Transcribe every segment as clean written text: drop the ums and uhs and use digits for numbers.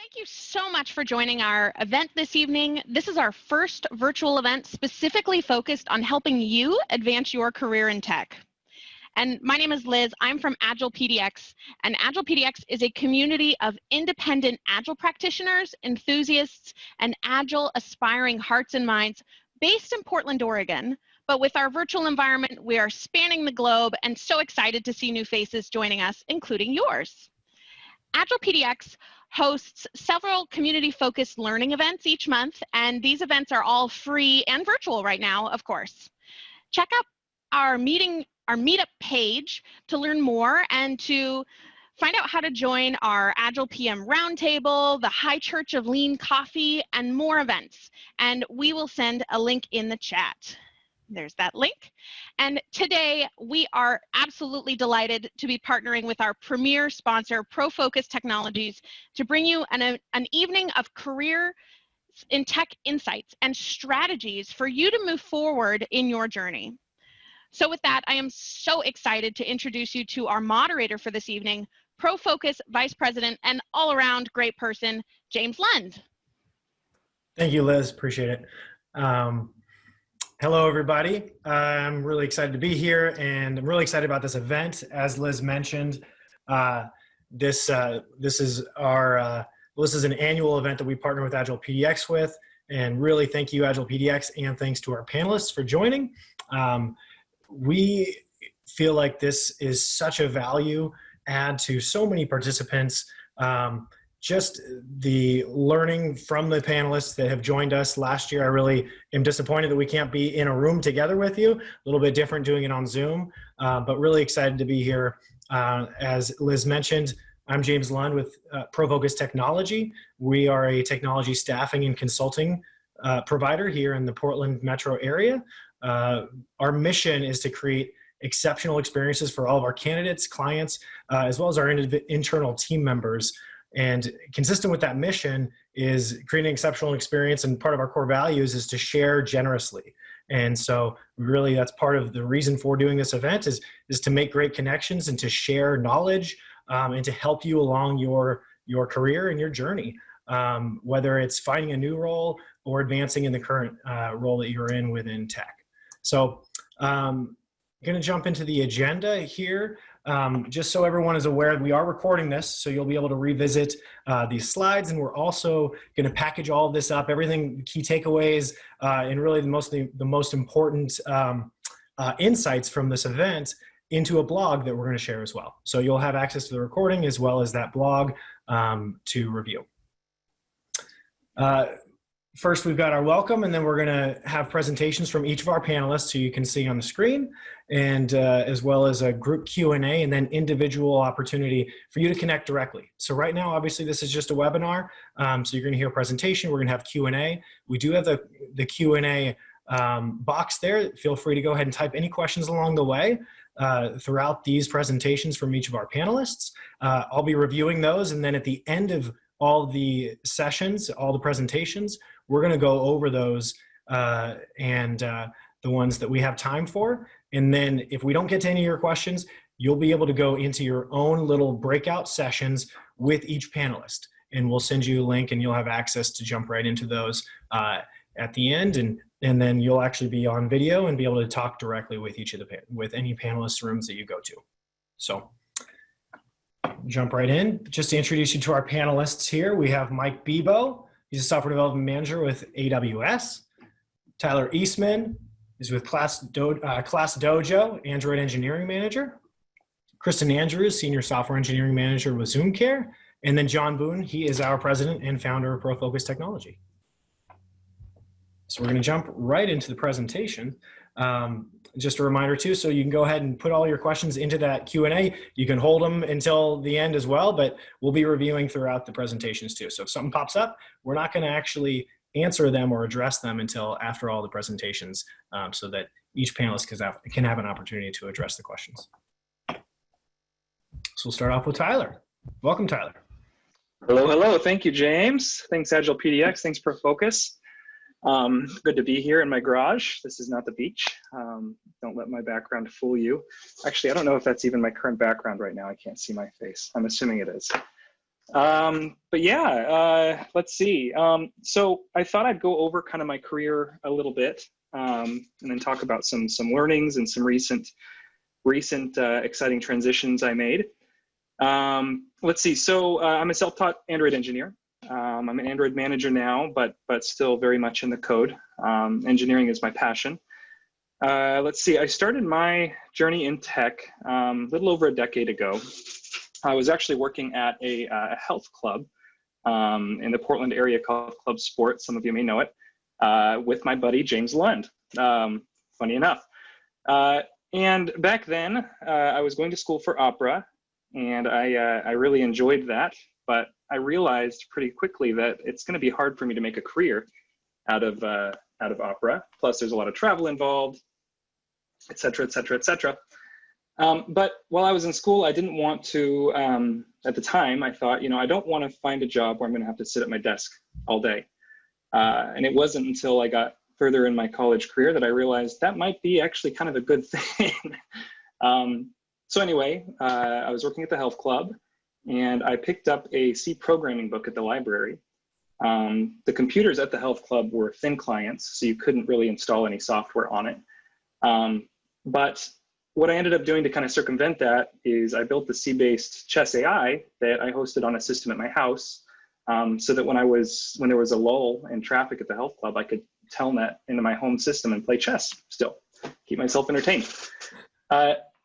Thank you so much for joining our event this evening. This is our first virtual event specifically focused on helping you advance your career in tech. And my name is Liz. I'm from AgilePDX, and AgilePDX is a community of independent Agile practitioners, enthusiasts, and Agile aspiring hearts and minds based in Portland, Oregon. But with our virtual environment, we are spanning the globe and so excited to see new faces joining us, including yours. AgilePDX hosts several community-focused learning events each month, and these events are all free and virtual right now, of course. Check out our meetup page to learn more and to find out how to join our Agile PM Roundtable, the High Church of Lean Coffee, and more events. And we will send a link in the chat. There's that link. And today we are absolutely delighted to be partnering with our premier sponsor, ProFocus Technologies, to bring you an evening of career in tech insights and strategies for you to move forward in your journey. So with that, I am so excited to introduce you to our moderator for this evening, ProFocus Vice President and all-around great person, James Lund. Thank you, Liz. Appreciate it. Hello, everybody. I'm really excited to be here, and I'm really excited about this event. As Liz mentioned, this is an annual event that we partner with AgilePDX with, and really thank you, AgilePDX, and thanks to our panelists for joining. We feel like this is such a value add to so many participants. Just the learning from the panelists that have joined us last year. I really am disappointed that we can't be in a room together with you. A little bit different doing it on Zoom, but really excited to be here. As Liz mentioned, I'm James Lund with ProFocus Technology. We are a technology staffing and consulting provider here in the Portland metro area. Our mission is to create exceptional experiences for all of our candidates, clients, as well as our internal team members. And consistent with that mission is creating an exceptional experience, and part of our core values is to share generously. And so really that's part of the reason for doing this event is to make great connections and to share knowledge and to help you along your career and your journey, whether it's finding a new role or advancing in the current role that you're in within tech. So I'm going to jump into the agenda here. Just so everyone is aware, we are recording this, so you'll be able to revisit these slides, and we're also going to package all of this up, everything, key takeaways, and really the most important insights from this event into a blog that we're going to share as well. So you'll have access to the recording as well as that blog to review. First, we've got our welcome, and then we're going to have presentations from each of our panelists who you can see on the screen, and as well as a group Q&A, and then individual opportunity for you to connect directly. So right now, obviously, this is just a webinar, so you're going to hear a presentation. We're going to have Q&A. We do have the Q&A box there. Feel free to go ahead and type any questions along the way throughout these presentations from each of our panelists. I'll be reviewing those, and then at the end of all the sessions, all the presentations, we're going to go over those and the ones that we have time for. And then if we don't get to any of your questions, you'll be able to go into your own little breakout sessions with each panelist. And we'll send you a link, and you'll have access to jump right into those at the end. And then you'll actually be on video and be able to talk directly with each of with any panelist rooms that you go to. So jump right in. Just to introduce you to our panelists here, we have Mike BIBEAU. He's a software development manager with AWS. Tyler Eastman is with ClassDojo, Android engineering manager. Kristen Andrews, senior software engineering manager with ZoomCare. And then John Boone, he is our president and founder of ProFocus Technology. So we're going to jump right into the presentation. Just a reminder too, so you can go ahead and put all your questions into that Q&A. You can hold them until the end as well, but we'll be reviewing throughout the presentations too. So if something pops up, we're not going to actually answer them or address them until after all the presentations, so that each panelist can have an opportunity to address the questions. So we'll start off with Tyler. Welcome, Tyler. Hello, hello. Thank you, James. Thanks, AgilePDX. Thanks, ProFocus. Good to be here in my garage. This is not the beach. Don't let my background fool you. Actually, I don't know if that's even my current background right now. I can't see my face. I'm assuming it is. But yeah, let's see. So I thought I'd go over kind of my career a little bit, and then talk about some learnings and some recent exciting transitions I made. Let's see. So I'm a self-taught Android engineer. I'm an Android manager now, but still very much in the code. Engineering is my passion. Let's see. I started my journey in tech a little over a decade ago. I was actually working at a health club in the Portland area called Club Sport. Some of you may know it, with my buddy James Lund. Funny enough. And back then, I was going to school for opera, and I really enjoyed that. But I realized pretty quickly that it's going to be hard for me to make a career out of opera. Plus, there's a lot of travel involved, et cetera, et cetera, et cetera. But while I was in school, I didn't want to, at the time, I thought, you know, I don't want to find a job where I'm going to have to sit at my desk all day. And it wasn't until I got further in my college career that I realized that might be actually kind of a good thing. So anyway, I was working at the health club, and I picked up a C programming book at the library. The computers at the health club were thin clients, so you couldn't really install any software on it. But what I ended up doing to kind of circumvent that is I built the C-based chess AI that I hosted on a system at my house, so that when there was a lull in traffic at the health club, I could telnet into my home system and play chess still, keep myself entertained.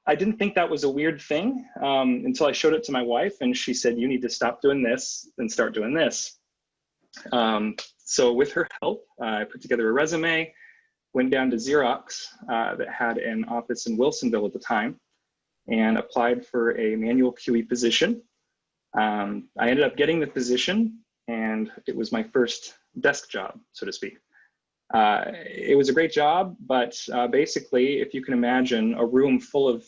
I didn't think that was a weird thing until I showed it to my wife, and she said, "You need to stop doing this and start doing this." So with her help, I put together a resume, went down to Xerox that had an office in Wilsonville at the time, and applied for a manual QE position. I ended up getting the position, and it was my first desk job, so to speak. It was a great job, but basically, if you can imagine a room full of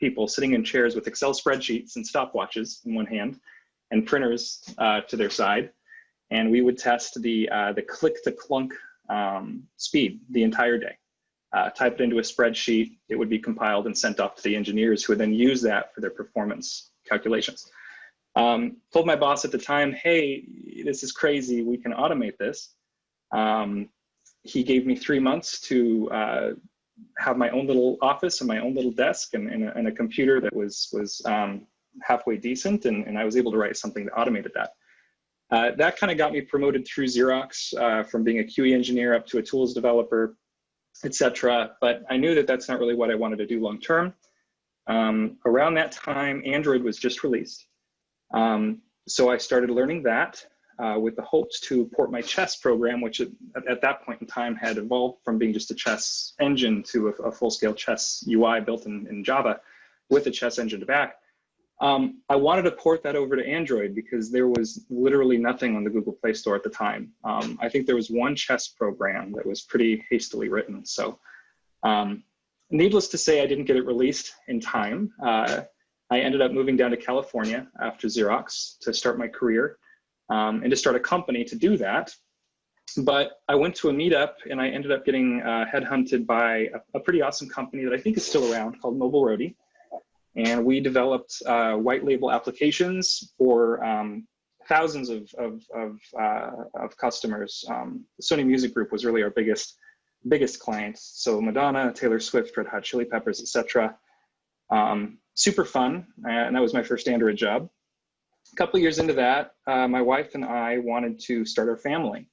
people sitting in chairs with Excel spreadsheets and stopwatches in one hand and printers to their side, and we would test the click to clunk speed the entire day. Type it into a spreadsheet, it would be compiled and sent off to the engineers, who would then use that for their performance calculations. Told my boss at the time, "Hey, this is crazy, we can automate this." He gave me 3 months to have my own little office and my own little desk and a computer that was halfway decent, and I was able to write something that automated that. That kind of got me promoted through Xerox from being a QE engineer up to a tools developer, etc. But I knew that that's not really what I wanted to do long term. Around that time, Android was just released. So I started learning that with the hopes to port my chess program, which at that point in time had evolved from being just a chess engine to a full-scale chess UI built in Java with a chess engine to back. I wanted to port that over to Android because there was literally nothing on the Google Play Store at the time. I think there was one chess program that was pretty hastily written. So needless to say, I didn't get it released in time. I ended up moving down to California after Xerox to start my career and to start a company to do that. But I went to a meetup and I ended up getting headhunted by a pretty awesome company that I think is still around called Mobile Roadie. And we developed white label applications for thousands of customers. The Sony Music Group was really our biggest client. So Madonna, Taylor Swift, Red Hot Chili Peppers, etc. Super fun, and that was my first Android job. A couple of years into that, my wife and I wanted to start our family.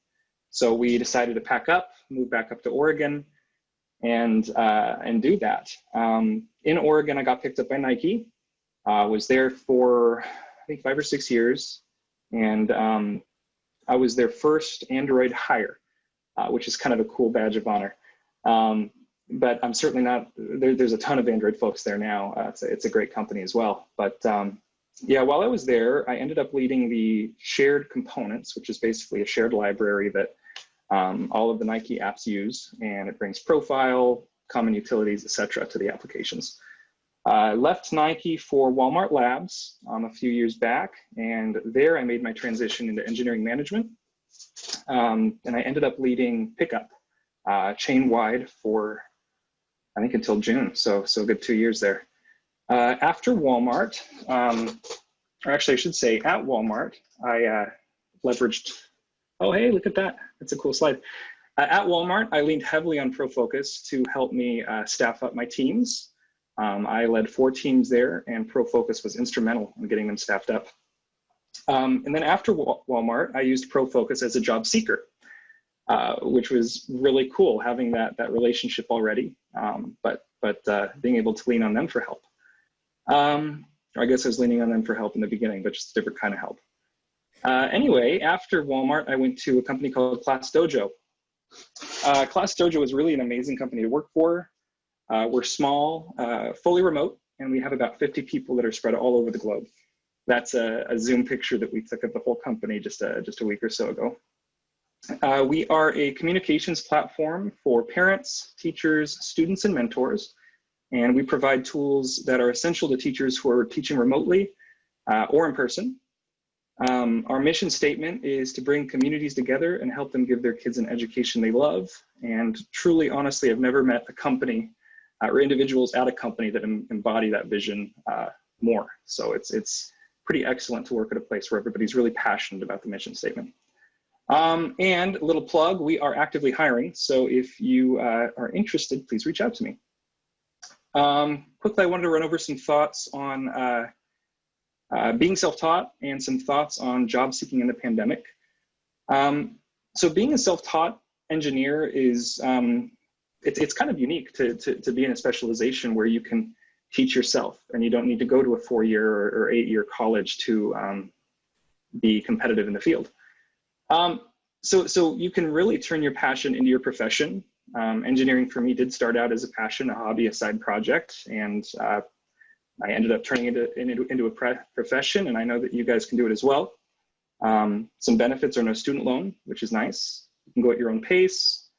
So we decided to pack up, move back up to Oregon, and do that. In Oregon, I got picked up by Nike. Was there for, I think, 5 or 6 years. And I was their first Android hire, which is kind of a cool badge of honor. But I'm certainly not, there's a ton of Android folks there now. It's a great company as well. But yeah, while I was there, I ended up leading the shared components, which is basically a shared library that all of the Nike apps use, and it brings profile, common utilities, etc. to the applications. Left Nike for Walmart Labs a few years back, and there I made my transition into engineering management. And I ended up leading Pickup chain-wide for, I think, until June, so a good 2 years there. After Walmart, or actually I should say at Walmart, I leveraged, oh, hey, look at that. That's a cool slide. At Walmart, I leaned heavily on ProFocus to help me staff up my teams. I led 4 teams there, and ProFocus was instrumental in getting them staffed up. And then after Walmart, I used ProFocus as a job seeker, which was really cool, having that relationship already, but being able to lean on them for help. Or I guess I was leaning on them for help in the beginning, but just a different kind of help. Anyway, after Walmart, I went to a company called ClassDojo. ClassDojo is really an amazing company to work for. We're small, fully remote, and we have about 50 people that are spread all over the globe. That's a Zoom picture that we took of the whole company just a week or so ago. We are a communications platform for parents, teachers, students, and mentors. And we provide tools that are essential to teachers who are teaching remotely or in person. Our mission statement is to bring communities together and help them give their kids an education they love. And truly, honestly, I've never met a company or individuals at a company that embody that vision more. So it's pretty excellent to work at a place where everybody's really passionate about the mission statement. And a little plug, we are actively hiring. So if you are interested, please reach out to me. Quickly, I wanted to run over some thoughts on being self-taught and some thoughts on job seeking in the pandemic. So being a self-taught engineer is, it's kind of unique to be in a specialization where you can teach yourself and you don't need to go to a 4-year or 8-year college to be competitive in the field. So you can really turn your passion into your profession. Engineering for me did start out as a passion, a hobby, a side project, and I ended up turning it into a profession, and I know that you guys can do it as well. Some benefits are no student loan, which is nice. You can go at your own pace.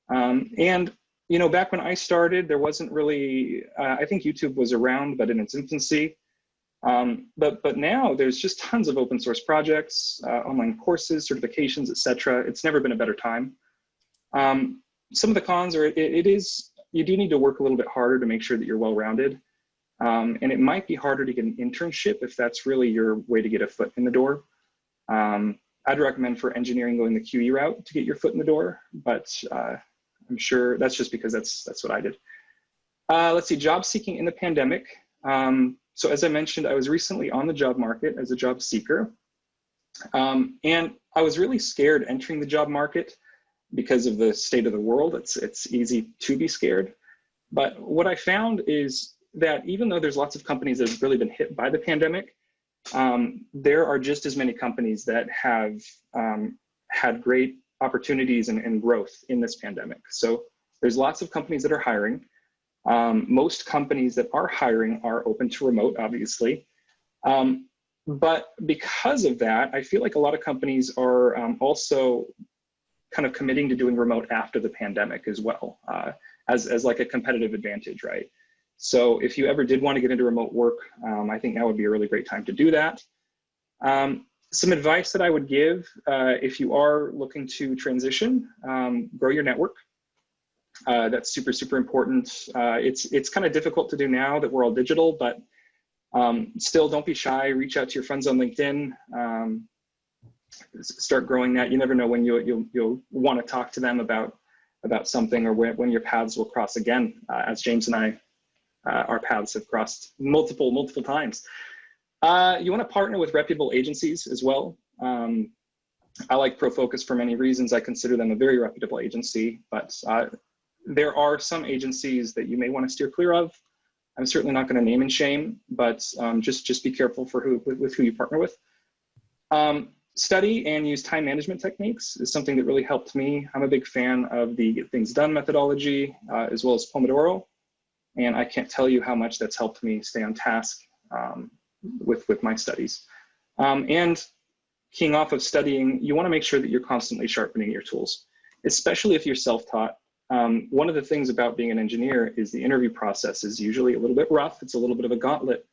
And you know, back when I started, there wasn't really, I think YouTube was around, but in its infancy. But now there's just tons of open source projects, online courses, certifications, etc. It's never been a better time. Some of the cons are you do need to work a little bit harder to make sure that you're well-rounded. And it might be harder to get an internship if that's really your way to get a foot in the door. I'd recommend for engineering going the QE route to get your foot in the door, but I'm sure that's just because that's what I did. Let's see, job seeking in the pandemic. So as I mentioned, I was recently on the job market as a job seeker. And I was really scared entering the job market because of the state of the world. It's easy to be scared. But what I found is that even though there's lots of companies that have really been hit by the pandemic, there are just as many companies that have had great opportunities and growth in this pandemic. So there's lots of companies that are hiring. Most companies that are hiring are open to remote, obviously. But because of that, I feel like a lot of companies are also kind of committing to doing remote after the pandemic as well, as like a competitive advantage, right? So if you ever did want to get into remote work, I think now would be a really great time to do that. Some advice that I would give if you are looking to transition, grow your network. That's super, super important. It's kind of difficult to do now that we're all digital, but still don't be shy. Reach out to your friends on LinkedIn. Start growing that. You never know when you'll want to talk to them about something, or when your paths will cross again. As James and I, our paths have crossed multiple times. You want to partner with reputable agencies as well. I like ProFocus for many reasons. I consider them a very reputable agency, but there are some agencies that you may want to steer clear of. I'm certainly not going to name and shame, but just be careful with who you partner with. Study and use time management techniques is something that really helped me. I'm a big fan of the Get Things Done methodology, as well as Pomodoro. And I can't tell you how much that's helped me stay on task with my studies. And keying off of studying, you want to make sure that you're constantly sharpening your tools, especially if you're self-taught. One of the things about being an engineer is the interview process is usually a little bit rough. It's a little bit of a gauntlet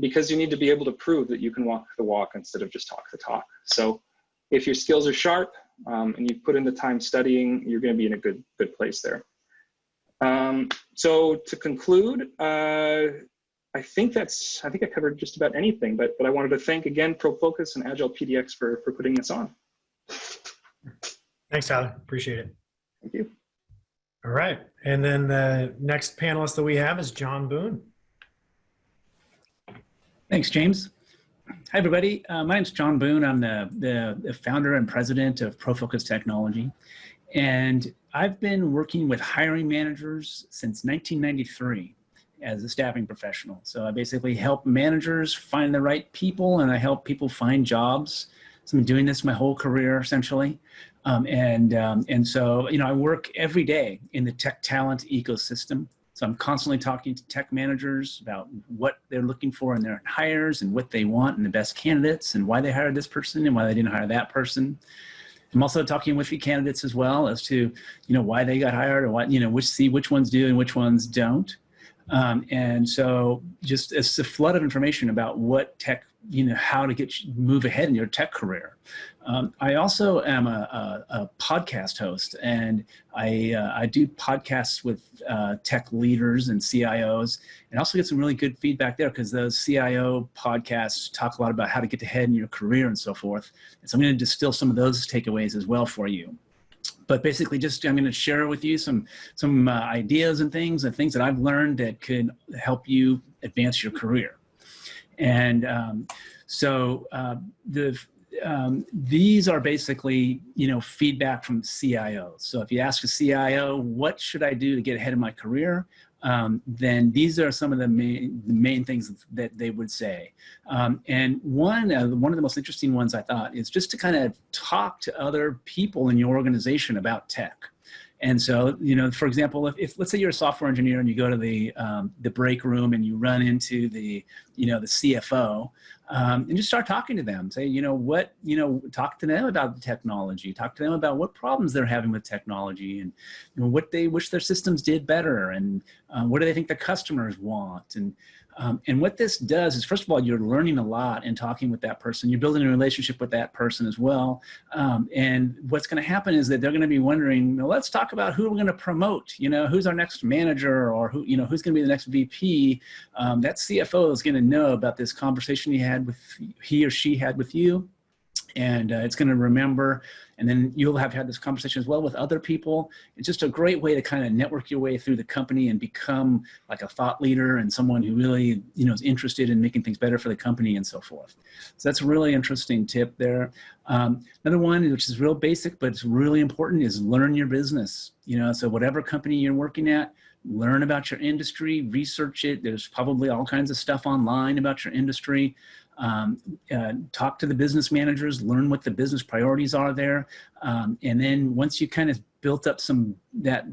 because you need to be able to prove that you can walk the walk instead of just talk the talk. So if your skills are sharp and you put in the time studying, you're going to be in a good place there. So to conclude, I think I covered just about anything, but I wanted to thank again ProFocus and AgilePDX for putting this on. Thanks, Tyler. Appreciate it. Thank you. All right. And then the next panelist that we have is John Boone. Thanks, James. Hi, everybody. My name's John Boone. I'm the founder and president of ProFocus Technology. And I've been working with hiring managers since 1993 as a staffing professional. So I basically help managers find the right people, and I help people find jobs. So I've been doing this my whole career, essentially. And so, I work every day in the tech talent ecosystem. So I'm constantly talking to tech managers about what they're looking for in their hires and what they want and the best candidates and why they hired this person and why they didn't hire that person. I'm also talking with the candidates as well as to, why they got hired or what, which ones do and which ones don't. And so just it's a flood of information about what tech, how to move ahead in your tech career. I also am a podcast host, and I do podcasts with tech leaders and CIOs, and also get some really good feedback there because those CIO podcasts talk a lot about how to get ahead in your career and so forth. And so I'm going to distill some of those takeaways as well for you. But basically, I'm going to share with you some ideas and things that I've learned that could help you advance your career. And these are basically, feedback from CIOs. So if you ask a CIO, what should I do to get ahead in my career? Then these are some of the main things that they would say. And one of the most interesting ones I thought is just to kind of talk to other people in your organization about tech. And so, for example, if let's say you're a software engineer and you go to the break room and you run into the CFO, and just start talking to them. Say, talk to them about the technology. Talk to them about what problems they're having with technology, and what they wish their systems did better, and what do they think the customers want. And what this does is, first of all, you're learning a lot and talking with that person. You're building a relationship with that person as well. And what's going to happen is that they're going to be wondering, let's talk about who we're going to promote. Who's our next manager, or who's going to be the next VP. That CFO is going to know about this conversation he or she had with you. And it's going to remember, and then you'll have had this conversation as well with other people. It's just a great way to kind of network your way through the company and become like a thought leader and someone who really, is interested in making things better for the company and so forth. So that's a really interesting tip there. Another one, which is real basic, but it's really important, is learn your business. So whatever company you're working at, learn about your industry, research it. There's probably all kinds of stuff online about your industry. Talk to the business managers, learn what the business priorities are there. And then once you kind of built up that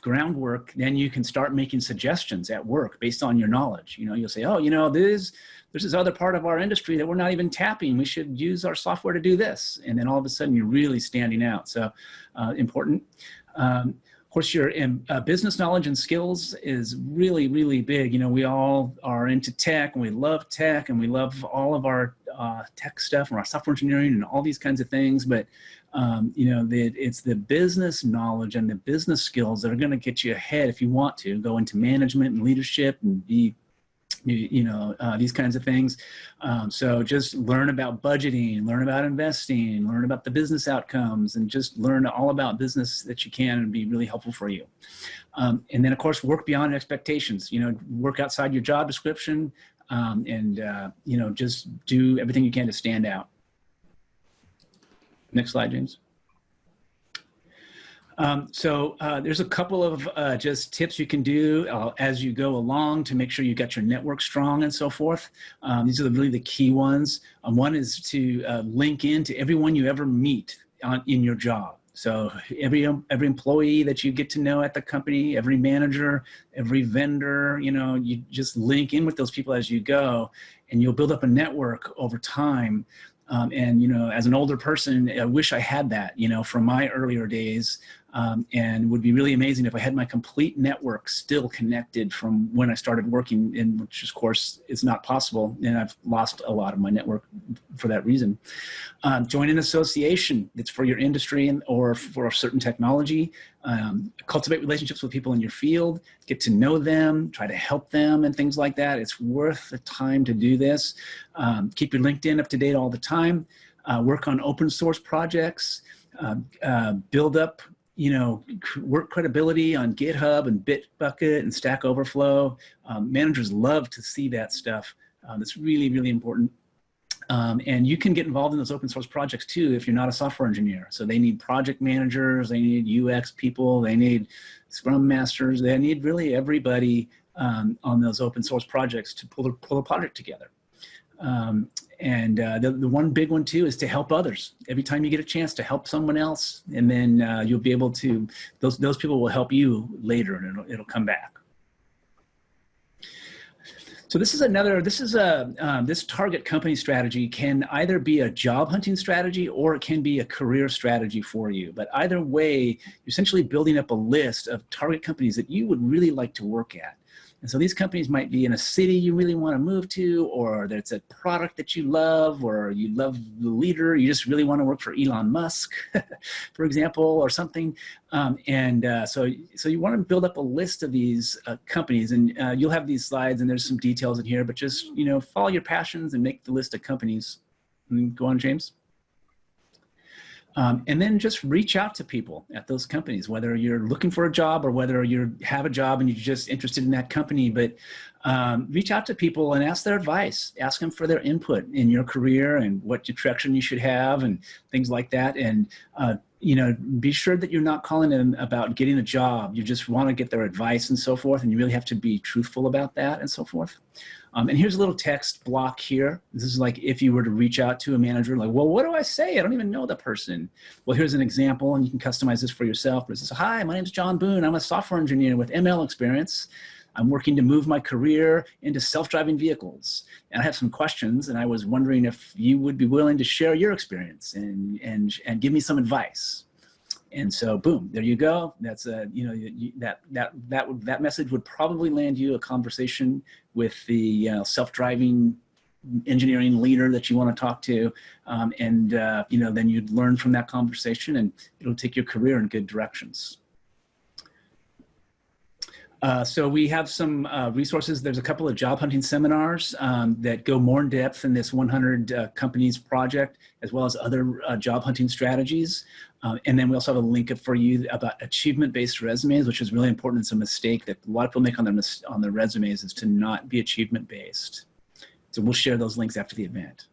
groundwork, then you can start making suggestions at work based on your knowledge. You'll say, there's this other part of our industry that we're not even tapping. We should use our software to do this. And then all of a sudden you're really standing out. So important. Of course, your business knowledge and skills is really, really big. We all are into tech, and we love tech, and we love all of our tech stuff and our software engineering and all these kinds of things. But, it's the business knowledge and the business skills that are going to get you ahead if you want to go into management and leadership and be these kinds of things. So just learn about budgeting, learn about investing, learn about the business outcomes, and just learn all about business that you can and be really helpful for you. And then, of course, work beyond expectations. Work outside your job description, and just do everything you can to stand out. Next slide, James. There's a couple of just tips you can do as you go along to make sure you got your network strong and so forth. These are really the key ones. One is to link in to everyone you ever meet in your job. So every employee that you get to know at the company, every manager, every vendor, you just link in with those people as you go, and you'll build up a network over time. And, as an older person, I wish I had that, from my earlier days. and it would be really amazing if I had my complete network still connected from when I started working, in which of course is not possible, and I've lost a lot of my network for that reason. Join an association that's for your industry or for a certain technology. Cultivate relationships with people in your field, get to know them, try to help them and things like that. It's worth the time to do this. Keep your LinkedIn up to date all the time. Work on open source projects. Build up, work credibility on GitHub and Bitbucket and Stack Overflow. Managers love to see that stuff. That's really, really important. And you can get involved in those open source projects too if you're not a software engineer. So they need project managers, they need UX people, they need Scrum masters, they need really everybody on those open source projects to pull the project together. The one big one too is to help others. Every time you get a chance to help someone else, and then you'll be able to, those people will help you later, and it'll come back. So this target company strategy can either be a job hunting strategy or it can be a career strategy for you. But either way, you're essentially building up a list of target companies that you would really like to work at. And so these companies might be in a city you really want to move to, or there's a product that you love, or you love the leader, you just really want to work for Elon Musk, for example, or something. So you want to build up a list of these companies, and you'll have these slides, and there's some details in here, but just, follow your passions and make the list of companies. Go on, James. And then just reach out to people at those companies, whether you're looking for a job or whether you have a job and you're just interested in that company. But reach out to people and ask their advice. Ask them for their input in your career and what direction you should have and things like that. And be sure that you're not calling them about getting a job. You just want to get their advice and so forth. And you really have to be truthful about that and so forth. And here's a little text block here. This is like if you were to reach out to a manager, like, well, what do I say? I don't even know the person. Well, here's an example, and you can customize this for yourself. But it says, hi, my name is John Boone. I'm a software engineer with ML experience. I'm working to move my career into self-driving vehicles. And I have some questions, and I was wondering if you would be willing to share your experience and give me some advice. And so, boom, there you go. That's that message would probably land you a conversation with the self-driving engineering leader that you want to talk to, then you'd learn from that conversation, and it'll take your career in good directions. So we have some resources. There's a couple of job hunting seminars that go more in depth in this 100 companies project, as well as other job hunting strategies. And then we also have a link for you about achievement-based resumes, which is really important. It's a mistake that a lot of people make on their resumes, is to not be achievement-based. So we'll share those links after the event.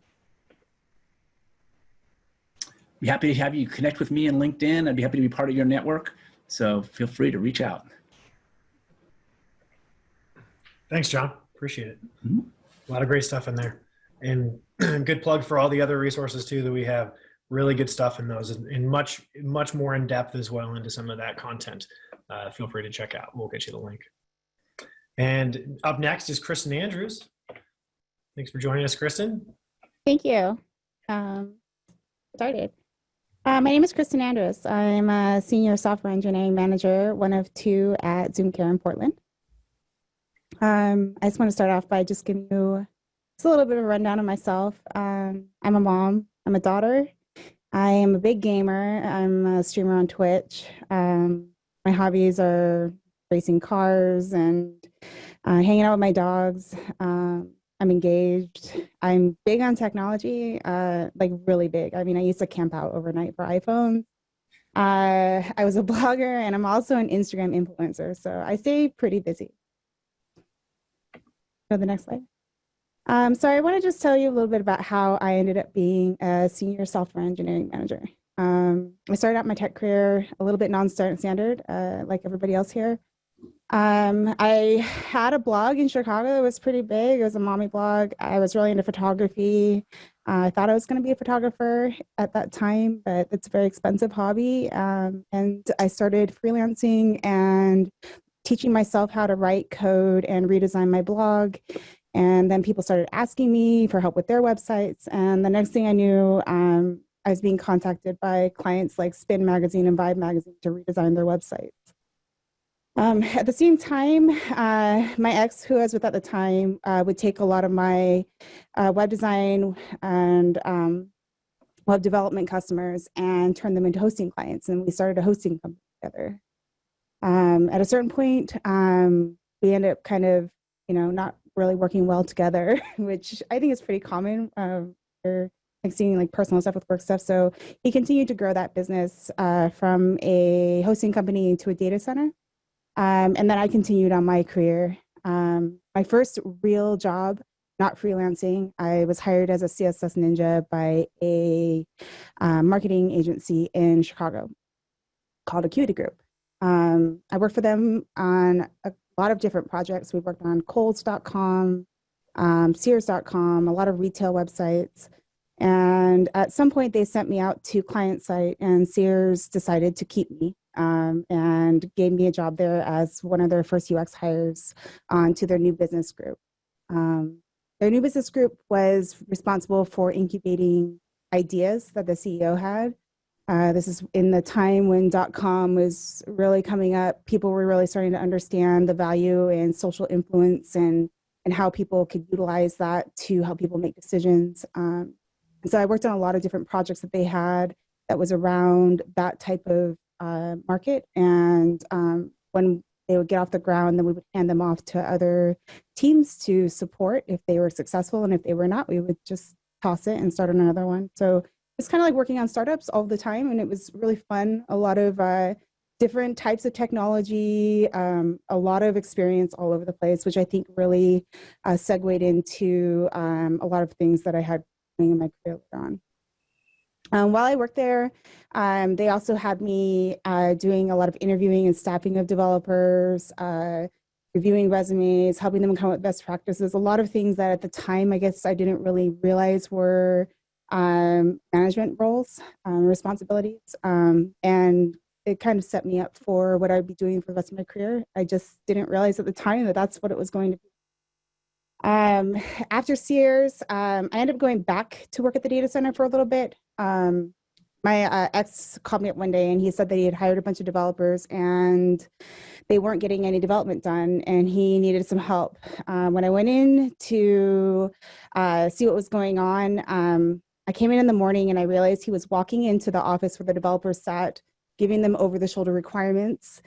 Be happy to have you connect with me on LinkedIn. I'd be happy to be part of your network. So feel free to reach out. Thanks, John. Appreciate it. Mm-hmm. A lot of great stuff in there. And good plug for all the other resources too that we have. Really good stuff in those, and much more in depth as well into some of that content. Feel free to check out. We'll get you the link. And up next is Kristen Andrews. Thanks for joining us, Kristen. Thank you. Started. My name is Kristen Andrews. I'm a senior software engineering manager, one of two at Zoom Care in Portland. I just want to start off by just giving you just a little bit of a rundown of myself. I'm a mom. I'm a daughter. I am a big gamer. I'm a streamer on Twitch. My hobbies are racing cars and hanging out with my dogs. I'm engaged. I'm big on technology, like really big. I mean, I used to camp out overnight for iPhones. I was a blogger, and I'm also an Instagram influencer, so I stay pretty busy. Go to the next slide. So I want to just tell you a little bit about how I ended up being a senior software engineering manager. I started out my tech career a little bit non-standard, like everybody else here. I had a blog in Chicago that was pretty big. It was a mommy blog. I was really into photography. I thought I was going to be a photographer at that time, but it's a very expensive hobby. And I started freelancing and teaching myself how to write code and redesign my blog. And then people started asking me for help with their websites. And the next thing I knew, I was being contacted by clients like Spin Magazine and Vibe Magazine to redesign their websites. At the same time, my ex, who I was with at the time, would take a lot of my web design and web development customers and turn them into hosting clients. And we started a hosting company together. At a certain point, we ended up kind of, not really working well together, which I think is pretty common. We're mixing like personal stuff with work stuff. So he continued to grow that business from a hosting company to a data center. And then I continued on my career. My first real job, not freelancing, I was hired as a CSS ninja by a marketing agency in Chicago called Acuity Group. I worked for them on a lot of different projects. We worked on Kohl's.com, Sears.com, a lot of retail websites. And at some point they sent me out to client site, and Sears decided to keep me and gave me a job there as one of their first UX hires onto their new business group. Their new business group was responsible for incubating ideas that the CEO had. This is in the time when .com was really coming up. People were really starting to understand the value in social influence and how people could utilize that to help people make decisions. And so I worked on a lot of different projects that they had that was around that type of market. And when they would get off the ground, then we would hand them off to other teams to support if they were successful. And if they were not, we would just toss it and start another one. So it's kind of like working on startups all the time. And it was really fun. A lot of different types of technology, a lot of experience all over the place, which I think really segued into a lot of things that I had in my career later on. While I worked there, they also had me doing a lot of interviewing and staffing of developers, reviewing resumes, helping them come up with best practices, a lot of things that at the time, I guess I didn't really realize were management roles, responsibilities. And it kind of set me up for what I'd be doing for the rest of my career. I just didn't realize at the time that that's what it was going to be. After Sears, I ended up going back to work at the data center for a little bit. My ex called me up one day and he said that he had hired a bunch of developers and they weren't getting any development done and he needed some help. When I went in to see what was going on, I came in the morning and I realized he was walking into the office where the developers sat, giving them over-the-shoulder requirements,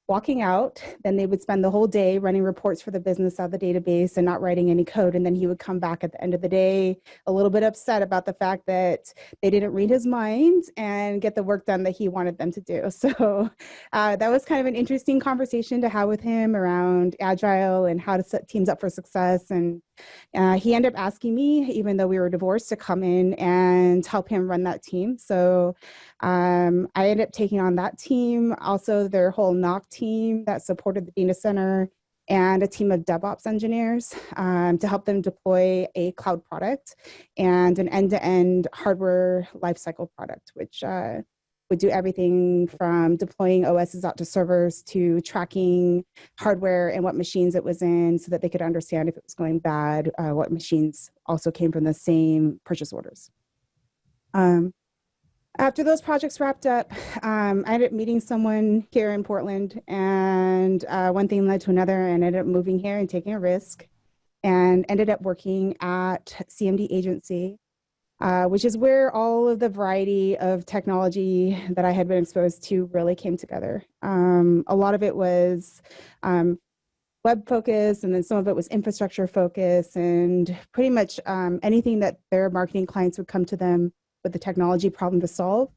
walking out. Then they would spend the whole day running reports for the business out of the database and not writing any code. And then he would come back at the end of the day a little bit upset about the fact that they didn't read his mind and get the work done that he wanted them to do. So that was kind of an interesting conversation to have with him around Agile and how to set teams up for success. And he ended up asking me, even though we were divorced, to come in and help him run that team. So I ended up taking on that team, also their whole NOC team that supported the data center, and a team of DevOps engineers to help them deploy a cloud product and an end-to-end hardware lifecycle product, which would do everything from deploying OSs out to servers to tracking hardware and what machines it was in so that they could understand if it was going bad, what machines also came from the same purchase orders. After those projects wrapped up, I ended up meeting someone here in Portland, and one thing led to another, and ended up moving here and taking a risk, and ended up working at CMD Agency, which is where all of the variety of technology that I had been exposed to really came together. A lot of it was web focus, and then some of it was infrastructure focus, and pretty much anything that their marketing clients would come to them with the technology problem to solve.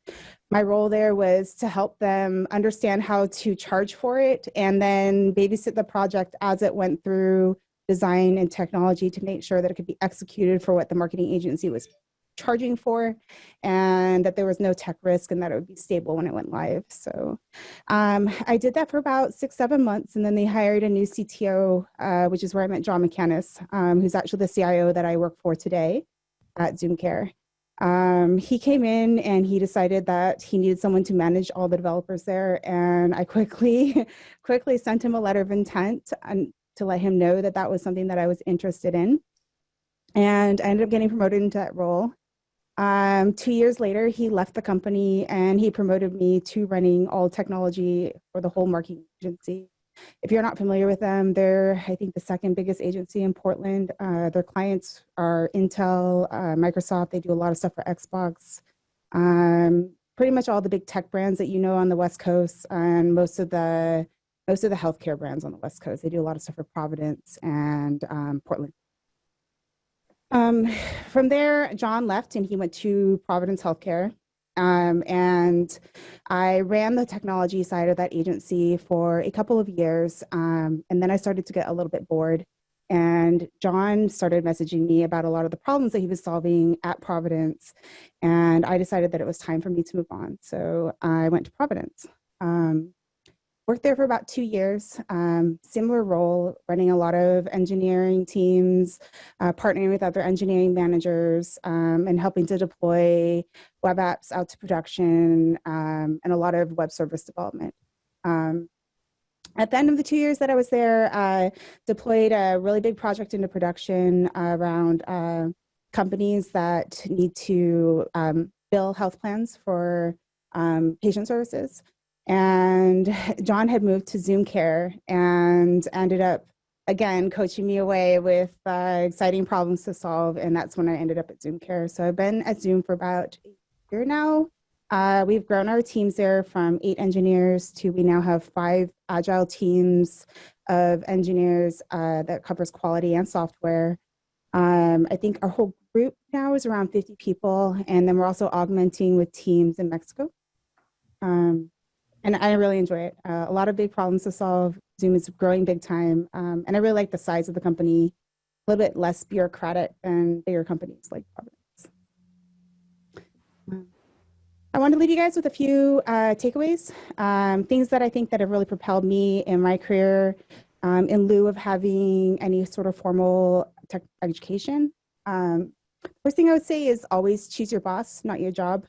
My role there was to help them understand how to charge for it and then babysit the project as it went through design and technology to make sure that it could be executed for what the marketing agency was charging for, and that there was no tech risk and that it would be stable when it went live. So I did that for about 6-7 months, and then they hired a new CTO, which is where I met John McCannis, who's actually the CIO that I work for today at ZoomCare. He came in and he decided that he needed someone to manage all the developers there, and I quickly sent him a letter of intent to let him know that that was something that I was interested in, and I ended up getting promoted into that role. 2 years later, he left the company and he promoted me to running all technology for the whole marketing agency. If you're not familiar with them, they're, I think, the second biggest agency in Portland. Their clients are Intel, Microsoft. They do a lot of stuff for Xbox. Pretty much all the big tech brands that you know on the West Coast, and most of the healthcare brands on the West Coast. They do a lot of stuff for Providence and Portland. From there, John left and he went to Providence Healthcare. And I ran the technology side of that agency for a couple of years. And then I started to get a little bit bored. And John started messaging me about a lot of the problems that he was solving at Providence. And I decided that it was time for me to move on. So I went to Providence. Worked there for about 2 years, similar role, running a lot of engineering teams, partnering with other engineering managers, and helping to deploy web apps out to production, and a lot of web service development. At the end of the 2 years that I was there, I deployed a really big project into production around companies that need to bill health plans for patient services. And John had moved to Zoom Care and ended up, again, coaching me away with exciting problems to solve. And that's when I ended up at Zoom Care. So I've been at Zoom for about a year now. We've grown our teams there from 8 engineers to we now have 5 Agile teams of engineers that covers quality and software. I think our whole group now is around 50 people. And then we're also augmenting with teams in Mexico. And I really enjoy it. A lot of big problems to solve. Zoom is growing big time. And I really like the size of the company, a little bit less bureaucratic than bigger companies like Providence. I want to leave you guys with a few takeaways, things that I think that have really propelled me in my career in lieu of having any sort of formal tech education. First thing I would say is always choose your boss, not your job.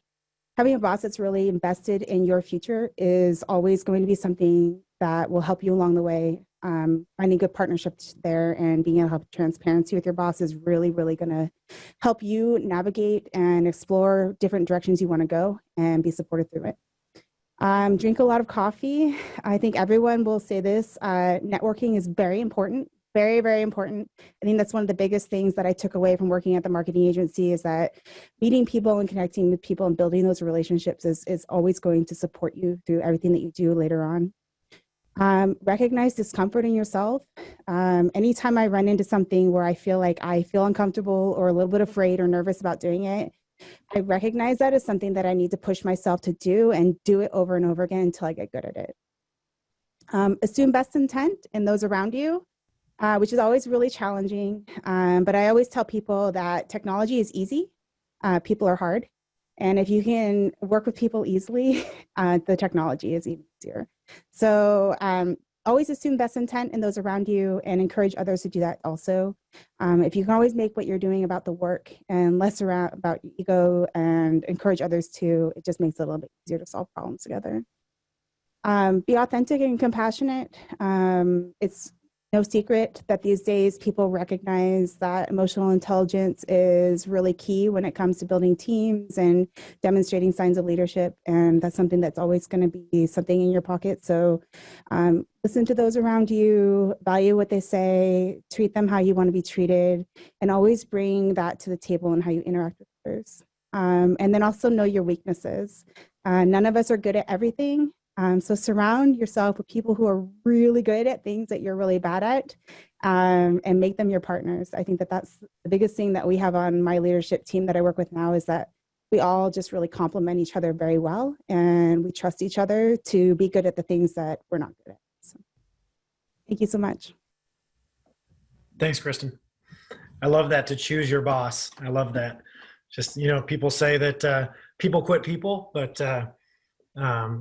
Having a boss that's really invested in your future is always going to be something that will help you along the way. Finding good partnerships there and being able to have transparency with your boss is really, really going to help you navigate and explore different directions you want to go and be supported through it. Drink a lot of coffee. I think everyone will say this. Networking is very important. Very, very important. I think that's one of the biggest things that I took away from working at the marketing agency is that meeting people and connecting with people and building those relationships is always going to support you through everything that you do later on. Recognize discomfort in yourself. Anytime I run into something where I feel uncomfortable or a little bit afraid or nervous about doing it, I recognize that as something that I need to push myself to do and do it over and over again until I get good at it. Assume best intent in those around you. Which is always really challenging. But I always tell people that technology is easy, people are hard. And if you can work with people easily, the technology is even easier. So always assume best intent in those around you and encourage others to do that also. If you can always make what you're doing about the work and less about ego and encourage others to, it just makes it a little bit easier to solve problems together. Be authentic and compassionate. It's no secret that these days people recognize that emotional intelligence is really key when it comes to building teams and demonstrating signs of leadership. And that's something that's always going to be something in your pocket. So listen to those around you, value what they say, treat them how you want to be treated, and always bring that to the table in how you interact with others. And then also know your weaknesses. None of us are good at everything. So surround yourself with people who are really good at things that you're really bad at, and make them your partners. I think that that's the biggest thing that we have on my leadership team that I work with now is that we all just really complement each other very well, and we trust each other to be good at the things that we're not good at. So, thank you so much. Thanks, Kristen. I love that, to choose your boss. I love that. Just, people say that people quit people, but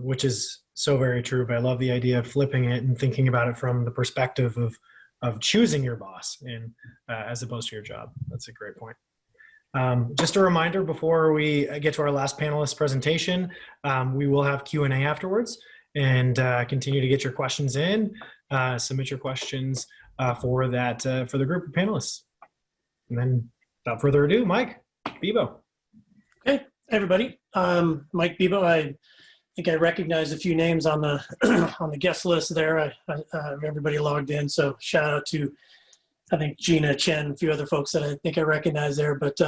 which is so very true. But I love the idea of flipping it and thinking about it from the perspective of choosing your boss and as opposed to your job. That's a great point. Just a reminder before we get to our last panelist presentation, we will have Q&A afterwards, and continue to get your questions in. Submit your questions for the group of panelists. And then without further ado, Mike, BIBEAU. Hey, everybody. Mike BIBEAU. I think I recognize a few names on the on the guest list there. Everybody logged in, so shout out to, I think, Gina, Chen, a few other folks that I think I recognize there. But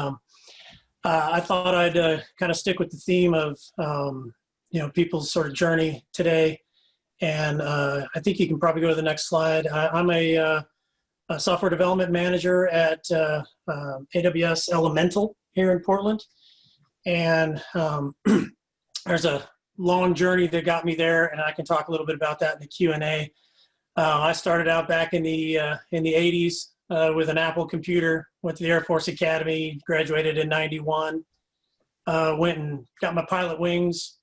I thought I'd kind of stick with the theme of people's sort of journey today, and I think you can probably go to the next slide. I'm a software development manager at AWS Elemental here in Portland. And there's a long journey that got me there, and I can talk a little bit about that in the Q&A. I started out back in the 80s with an Apple computer, went to the Air Force Academy, graduated in 91, went and got my pilot wings,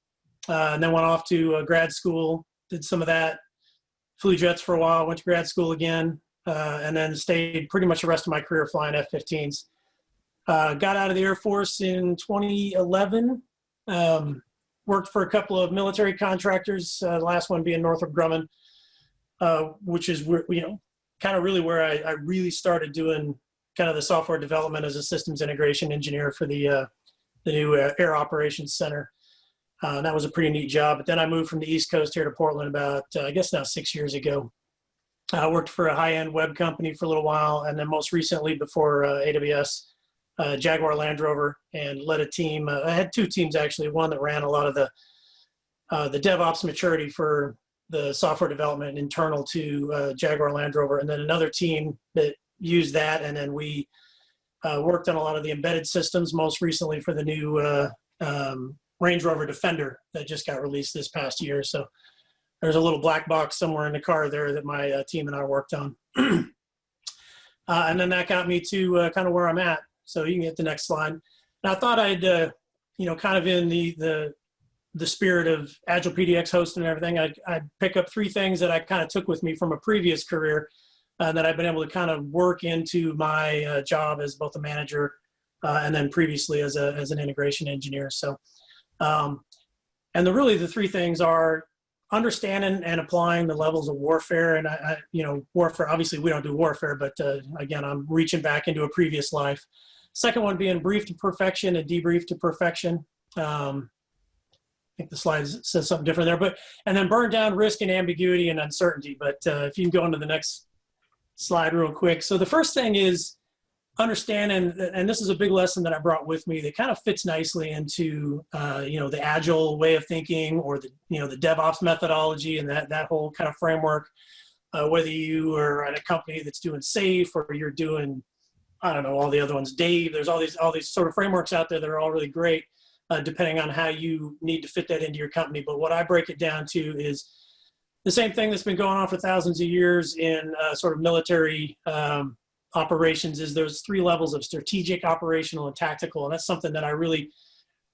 and then went off to grad school, did some of that, flew jets for a while, went to grad school again, and then stayed pretty much the rest of my career flying F-15s. Got out of the Air Force in 2011, worked for a couple of military contractors, the last one being Northrop Grumman, which is, kind of really where I really started doing kind of the software development as a systems integration engineer for the new Air Operations Center. That was a pretty neat job. But then I moved from the East Coast here to Portland about, I guess now 6 years ago. I worked for a high-end web company for a little while, and then most recently before AWS, Jaguar Land Rover, and led a team. I had two teams actually. One that ran a lot of the DevOps maturity for the software development internal to Jaguar Land Rover, and then another team that used that. And then we worked on a lot of the embedded systems, most recently for the new Range Rover Defender that just got released this past year. So there's a little black box somewhere in the car there that my team and I worked on. And then that got me to kind of where I'm at. So you can get the next slide. And I thought I'd, kind of in the spirit of AgilePDX hosting and everything, I'd pick up three things that I kind of took with me from a previous career that I've been able to kind of work into my job as both a manager and then previously as an integration engineer. So, and really the three things are understanding and applying the levels of warfare. And warfare, obviously we don't do warfare, but again, I'm reaching back into a previous life. Second one being brief to perfection and debrief to perfection. I think the slide says something different there, and then burn down risk and ambiguity and uncertainty. But if you can go on to the next slide real quick. So the first thing is understanding, and this is a big lesson that I brought with me that kind of fits nicely into, the Agile way of thinking, or the DevOps methodology and that whole kind of framework, whether you are at a company that's doing SAFe or you're doing, I don't know, all the other ones, Dave, there's all these sort of frameworks out there that are all really great, depending on how you need to fit that into your company. But what I break it down to is the same thing that's been going on for thousands of years in sort of military operations, is those three levels of strategic, operational, and tactical. And that's something that I really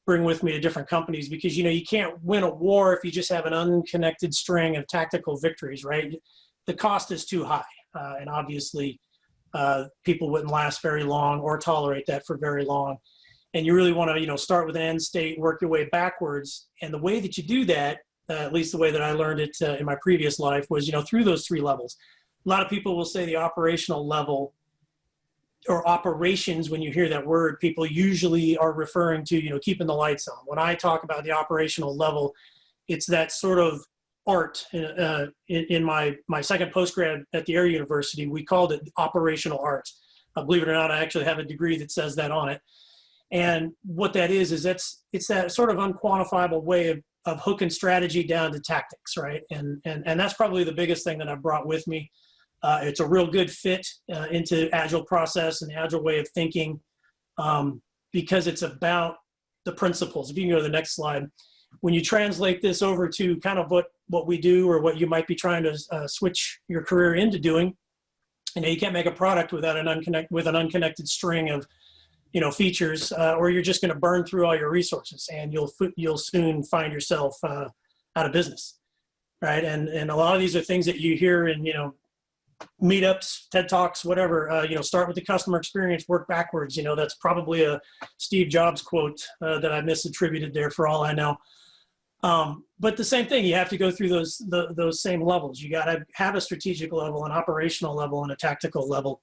bring with me to different companies, because, you can't win a war if you just have an unconnected string of tactical victories, right? The cost is too high. And obviously, people wouldn't last very long or tolerate that for very long. And you really want to, start with an end state, work your way backwards. And the way that you do that, at least the way that I learned it in my previous life, was, through those three levels. A lot of people will say the operational level, or operations. When you hear that word, people usually are referring to, keeping the lights on. When I talk about the operational level, it's that sort of art. In my second postgrad at the Air University, we called it operational art. Believe it or not, I actually have a degree that says that on it. And what that is it's that sort of unquantifiable way of hooking strategy down to tactics, right? And that's probably the biggest thing that I've brought with me. It's a real good fit into Agile process and the Agile way of thinking, because it's about the principles. If you can go to the next slide. When you translate this over to kind of what we do, or what you might be trying to switch your career into doing, you can't make a product without an unconnected string of features, or you're just going to burn through all your resources, and you'll soon find yourself out of business, right? And a lot of these are things that you hear in meetups, TED Talks, whatever. Start with the customer experience, work backwards. That's probably a Steve Jobs quote that I misattributed there, for all I know. But the same thing, you have to go through those same levels. You got to have a strategic level, an operational level, and a tactical level.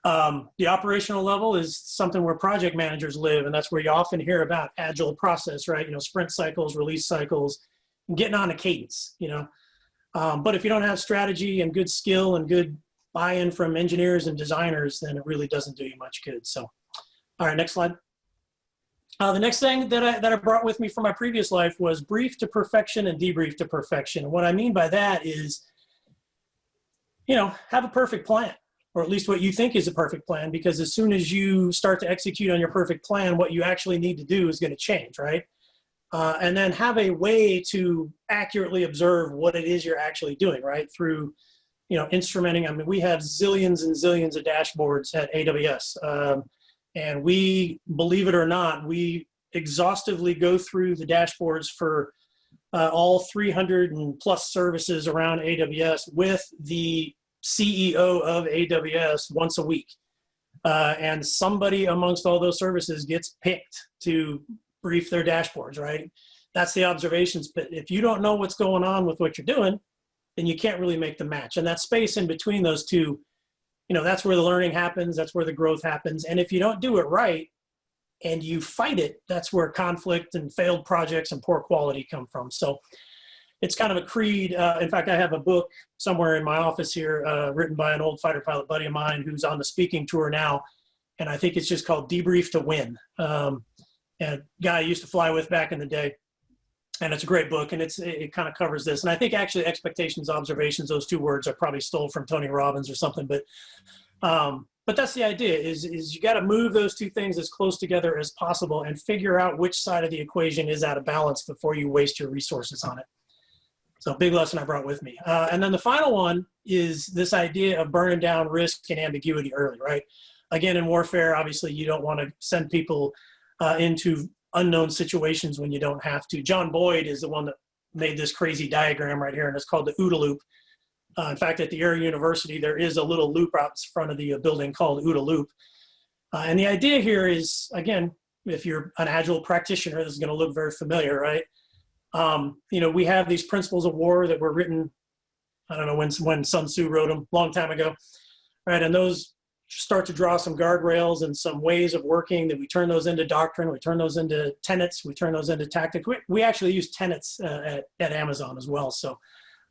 The operational level is something where project managers live, and that's where you often hear about agile process, right? Sprint cycles, release cycles, and getting on a cadence, but if you don't have strategy and good skill and good buy-in from engineers and designers, then it really doesn't do you much good. So, all right, next slide. The next thing that I brought with me from my previous life was brief to perfection and debrief to perfection. And what I mean by that is, have a perfect plan, or at least what you think is a perfect plan, because as soon as you start to execute on your perfect plan, what you actually need to do is going to change, right? And then have a way to accurately observe what it is you're actually doing, right? Through, instrumenting. I mean, we have zillions and zillions of dashboards at AWS. And we, believe it or not, we exhaustively go through the dashboards for all 300 and plus services around AWS with the CEO of AWS once a week. And somebody amongst all those services gets picked to brief their dashboards, right? That's the observations. But if you don't know what's going on with what you're doing, then you can't really make the match. And that space in between those two, that's where the learning happens. That's where the growth happens. And if you don't do it right and you fight it, that's where conflict and failed projects and poor quality come from. So it's kind of a creed. In fact, I have a book somewhere in my office here written by an old fighter pilot buddy of mine who's on the speaking tour now. And I think it's just called Debrief to Win. And a guy I used to fly with back in the day. And it's a great book, and it kind of covers this. And I think actually expectations, observations, those two words are probably stole from Tony Robbins or something. But that's the idea is you got to move those two things as close together as possible and figure out which side of the equation is out of balance before you waste your resources on it. So big lesson I brought with me. And then the final one is this idea of burning down risk and ambiguity early, right? Again, in warfare, obviously, you don't want to send people into unknown situations when you don't have to. John Boyd is the one that made this crazy diagram right here, and it's called the OODA loop. In fact, at the Air University, there is a little loop out in front of the building called OODA loop. And the idea here is, again, if you're an Agile practitioner, this is going to look very familiar, right? We have these principles of war that were written, I don't know when Sun Tzu wrote them, a long time ago, right? And those start to draw some guardrails and some ways of working that we turn those into doctrine, we turn those into tenets, we turn those into tactics. We actually use tenets at Amazon as well. So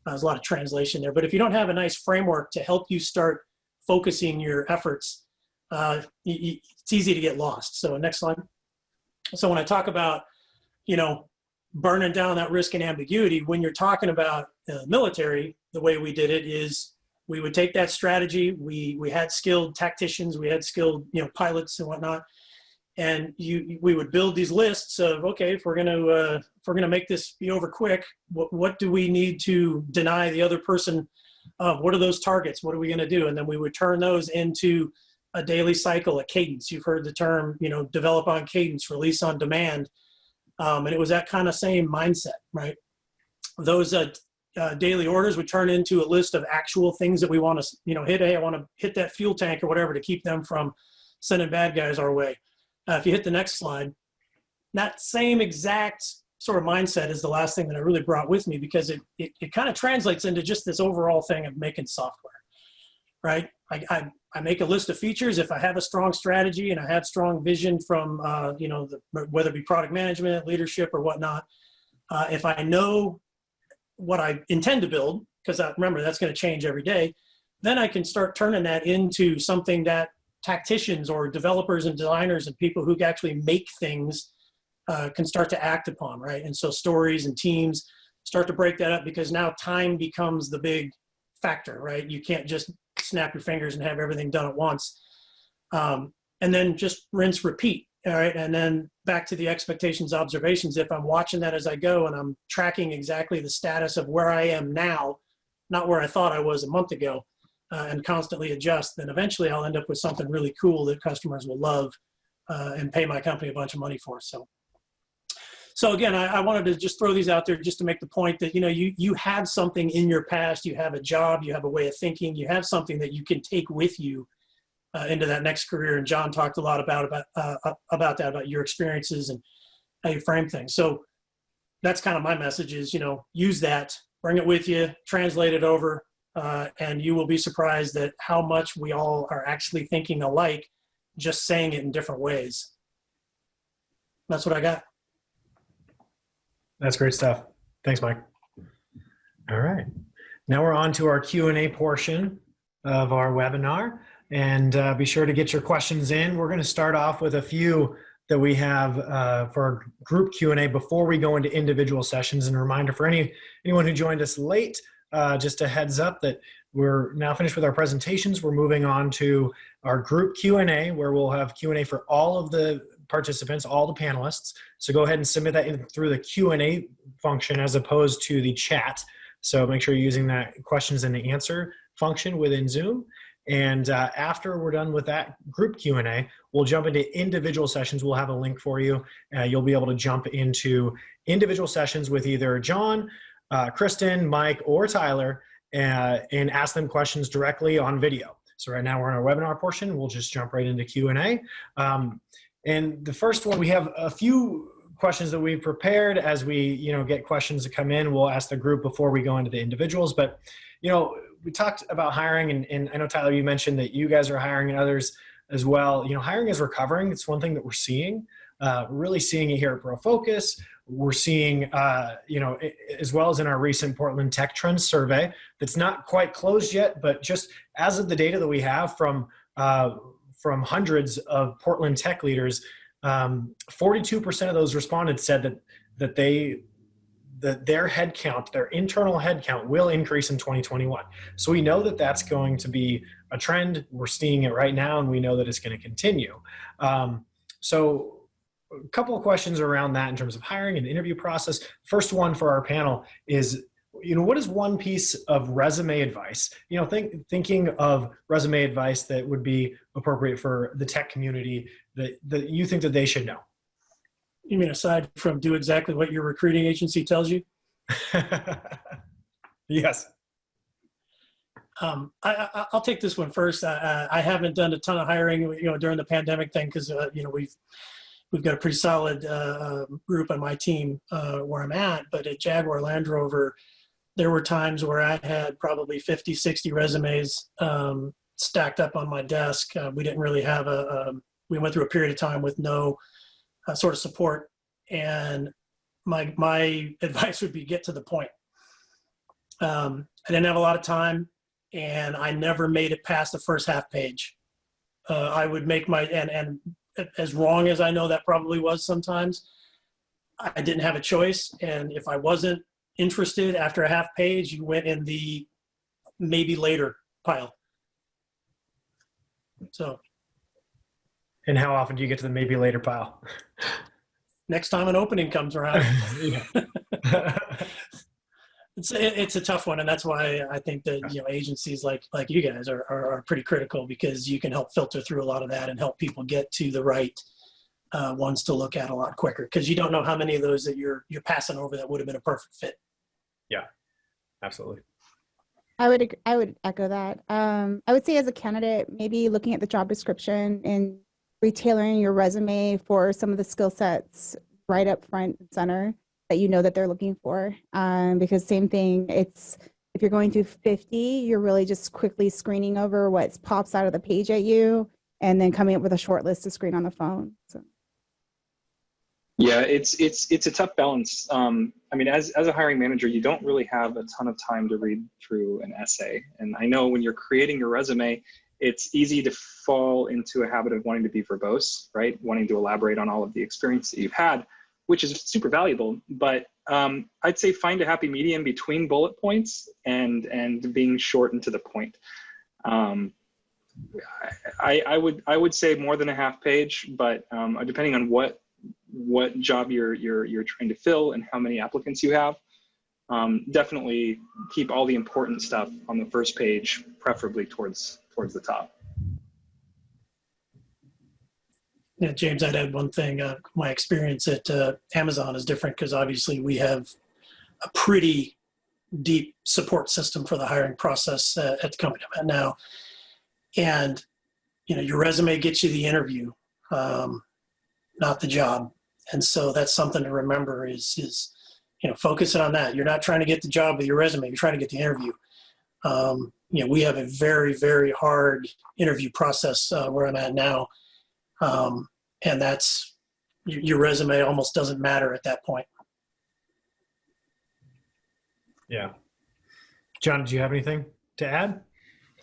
there's a lot of translation there. But if you don't have a nice framework to help you start focusing your efforts, it's easy to get lost. So next slide. So when I talk about, burning down that risk and ambiguity, when you're talking about military, the way we did it is we would take that strategy. We had skilled tacticians, we had skilled pilots and whatnot, and we would build these lists of, okay, if we're gonna make this be over quick, what do we need to deny the other person of? What are those targets? What are we gonna do? And then we would turn those into a daily cycle, a cadence. You've heard the term, develop on cadence, release on demand, and it was that kind of same mindset, right? Those daily orders would turn into a list of actual things that we want to, hit. Hey, I want to hit that fuel tank or whatever to keep them from sending bad guys our way. If you hit the next slide, that same exact sort of mindset is the last thing that I really brought with me, because it kind of translates into just this overall thing of making software, right? I make a list of features. If I have a strong strategy and I have strong vision from, whether it be product management, leadership, or whatnot, if I know what I intend to build, because remember, that's going to change every day, then I can start turning that into something that tacticians or developers and designers and people who actually make things can start to act upon, right? And so stories and teams start to break that up, because now time becomes the big factor, right? You can't just snap your fingers and have everything done at once. And then just rinse, repeat. All right, and then back to the expectations, observations. If I'm watching that as I go and I'm tracking exactly the status of where I am now, not where I thought I was a month ago, and constantly adjust, then eventually I'll end up with something really cool that customers will love and pay my company a bunch of money for. So again, I wanted to just throw these out there just to make the point that, you have something in your past, you have a job, you have a way of thinking, you have something that you can take with you into that next career. And John talked a lot about that, about your experiences and how you frame things. So that's kind of my message is, use that, bring it with you, translate it over, and you will be surprised at how much we all are actually thinking alike, just saying it in different ways. That's what I got. That's great stuff. Thanks, Mike. All right. Now we're on to our Q&A portion of our webinar. And be sure to get your questions in. We're going to start off with a few that we have for our group Q&A before we go into individual sessions. And a reminder for anyone who joined us late, just a heads up that we're now finished with our presentations. We're moving on to our group Q&A, where we'll have Q&A for all of the participants, all the panelists. So go ahead and submit that in through the Q&A function as opposed to the chat. So make sure you're using that questions and answer function within Zoom. And after we're done with that group Q&A, we'll jump into individual sessions. We'll have a link for you. You'll be able to jump into individual sessions with either John, Kristen, Mike, or Tyler and ask them questions directly on video. So right now we're in our webinar portion. We'll just jump right into Q&A. And the first one, we have a few questions that we've prepared as we get questions to come in. We'll ask the group before we go into the individuals. But we talked about hiring, and I know, Tyler, you mentioned that you guys are hiring and others as well. Hiring is recovering. It's one thing that we're seeing. We're really seeing it here at ProFocus. We're seeing, as well as in our recent Portland Tech Trends survey that's not quite closed yet, but just as of the data that we have from hundreds of Portland tech leaders, 42% of those respondents said that their headcount, their internal headcount, will increase in 2021. So we know that that's going to be a trend. We're seeing it right now, and we know that it's going to continue. So a couple of questions around that in terms of hiring and the interview process. First one for our panel is, what is one piece of resume advice, thinking of resume advice that would be appropriate for the tech community that you think that they should know? You mean aside from do exactly what your recruiting agency tells you? Yes. I'll take this one first. I haven't done a ton of hiring, during the pandemic thing, because we've got a pretty solid group on my team where I'm at. But at Jaguar Land Rover, there were times where I had probably 50, 60 resumes stacked up on my desk. We didn't really have we went through a period of time with no sort of support, and my advice would be get to the point. I didn't have a lot of time, and I never made it past the first half page. I would make and as wrong as I know that probably was sometimes, I didn't have a choice, and if I wasn't interested after a half page, you went in the maybe later pile. So. And how often do you get to the maybe later pile? Next time an opening comes around. It's a tough one, and that's why I think that agencies like you guys are pretty critical, because you can help filter through a lot of that and help people get to the right ones to look at a lot quicker, because you don't know how many of those that you're passing over that would have been a perfect fit. Yeah, absolutely. I would echo that. I would say as a candidate, maybe looking at the job description and retailoring your resume for some of the skill sets right up front and center that that they're looking for. Because same thing, if you're going through 50, you're really just quickly screening over what pops out of the page at you and then coming up with a short list to screen on the phone. So. Yeah, it's a tough balance. As a hiring manager, you don't really have a ton of time to read through an essay. And I know when you're creating your resume, it's easy to fall into a habit of wanting to be verbose, right? Wanting to elaborate on all of the experience that you've had, which is super valuable. But I'd say find a happy medium between bullet points and being short and to the point. I would say more than a half page, but depending on what job you're trying to fill and how many applicants you have, definitely keep all the important stuff on the first page, preferably towards the top. Yeah, James, I'd add one thing. My experience at Amazon is different, because obviously we have a pretty deep support system for the hiring process at the company I'm at now. And your resume gets you the interview, not the job. And so that's something to remember is focusing on that. You're not trying to get the job with your resume. You're trying to get the interview. We have a very, very hard interview process where I'm at now. And that's, your resume almost doesn't matter at that point. Yeah. John, do you have anything to add?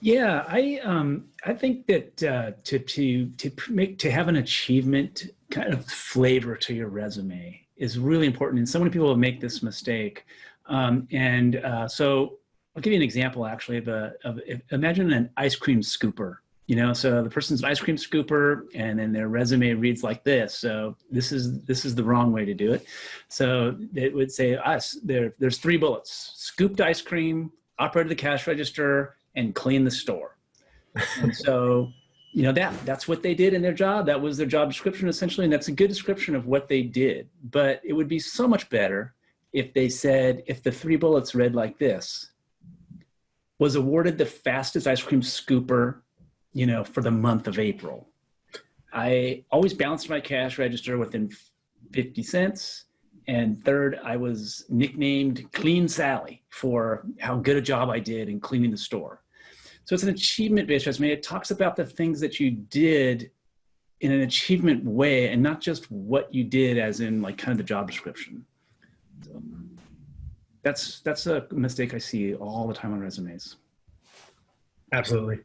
Yeah, I think that to have an achievement kind of flavor to your resume is really important, and so many people make this mistake. So I'll give you an example, actually, imagine an ice cream scooper. So the person's an ice cream scooper, and then their resume reads like this. So this is the wrong way to do it. So it would say there's 3 bullets: scooped ice cream, operated the cash register, and clean the store. And so, that's what they did in their job. That was their job description, essentially, and that's a good description of what they did. But it would be so much better if they said, if the 3 bullets read like this: was awarded the fastest ice cream scooper, for the month of April. I always balanced my cash register within 50 cents. And third, I was nicknamed Clean Sally for how good a job I did in cleaning the store. So it's an achievement-based resume. It talks about the things that you did in an achievement way, and not just what you did as in like kind of the job description. So that's a mistake I see all the time on resumes. Absolutely.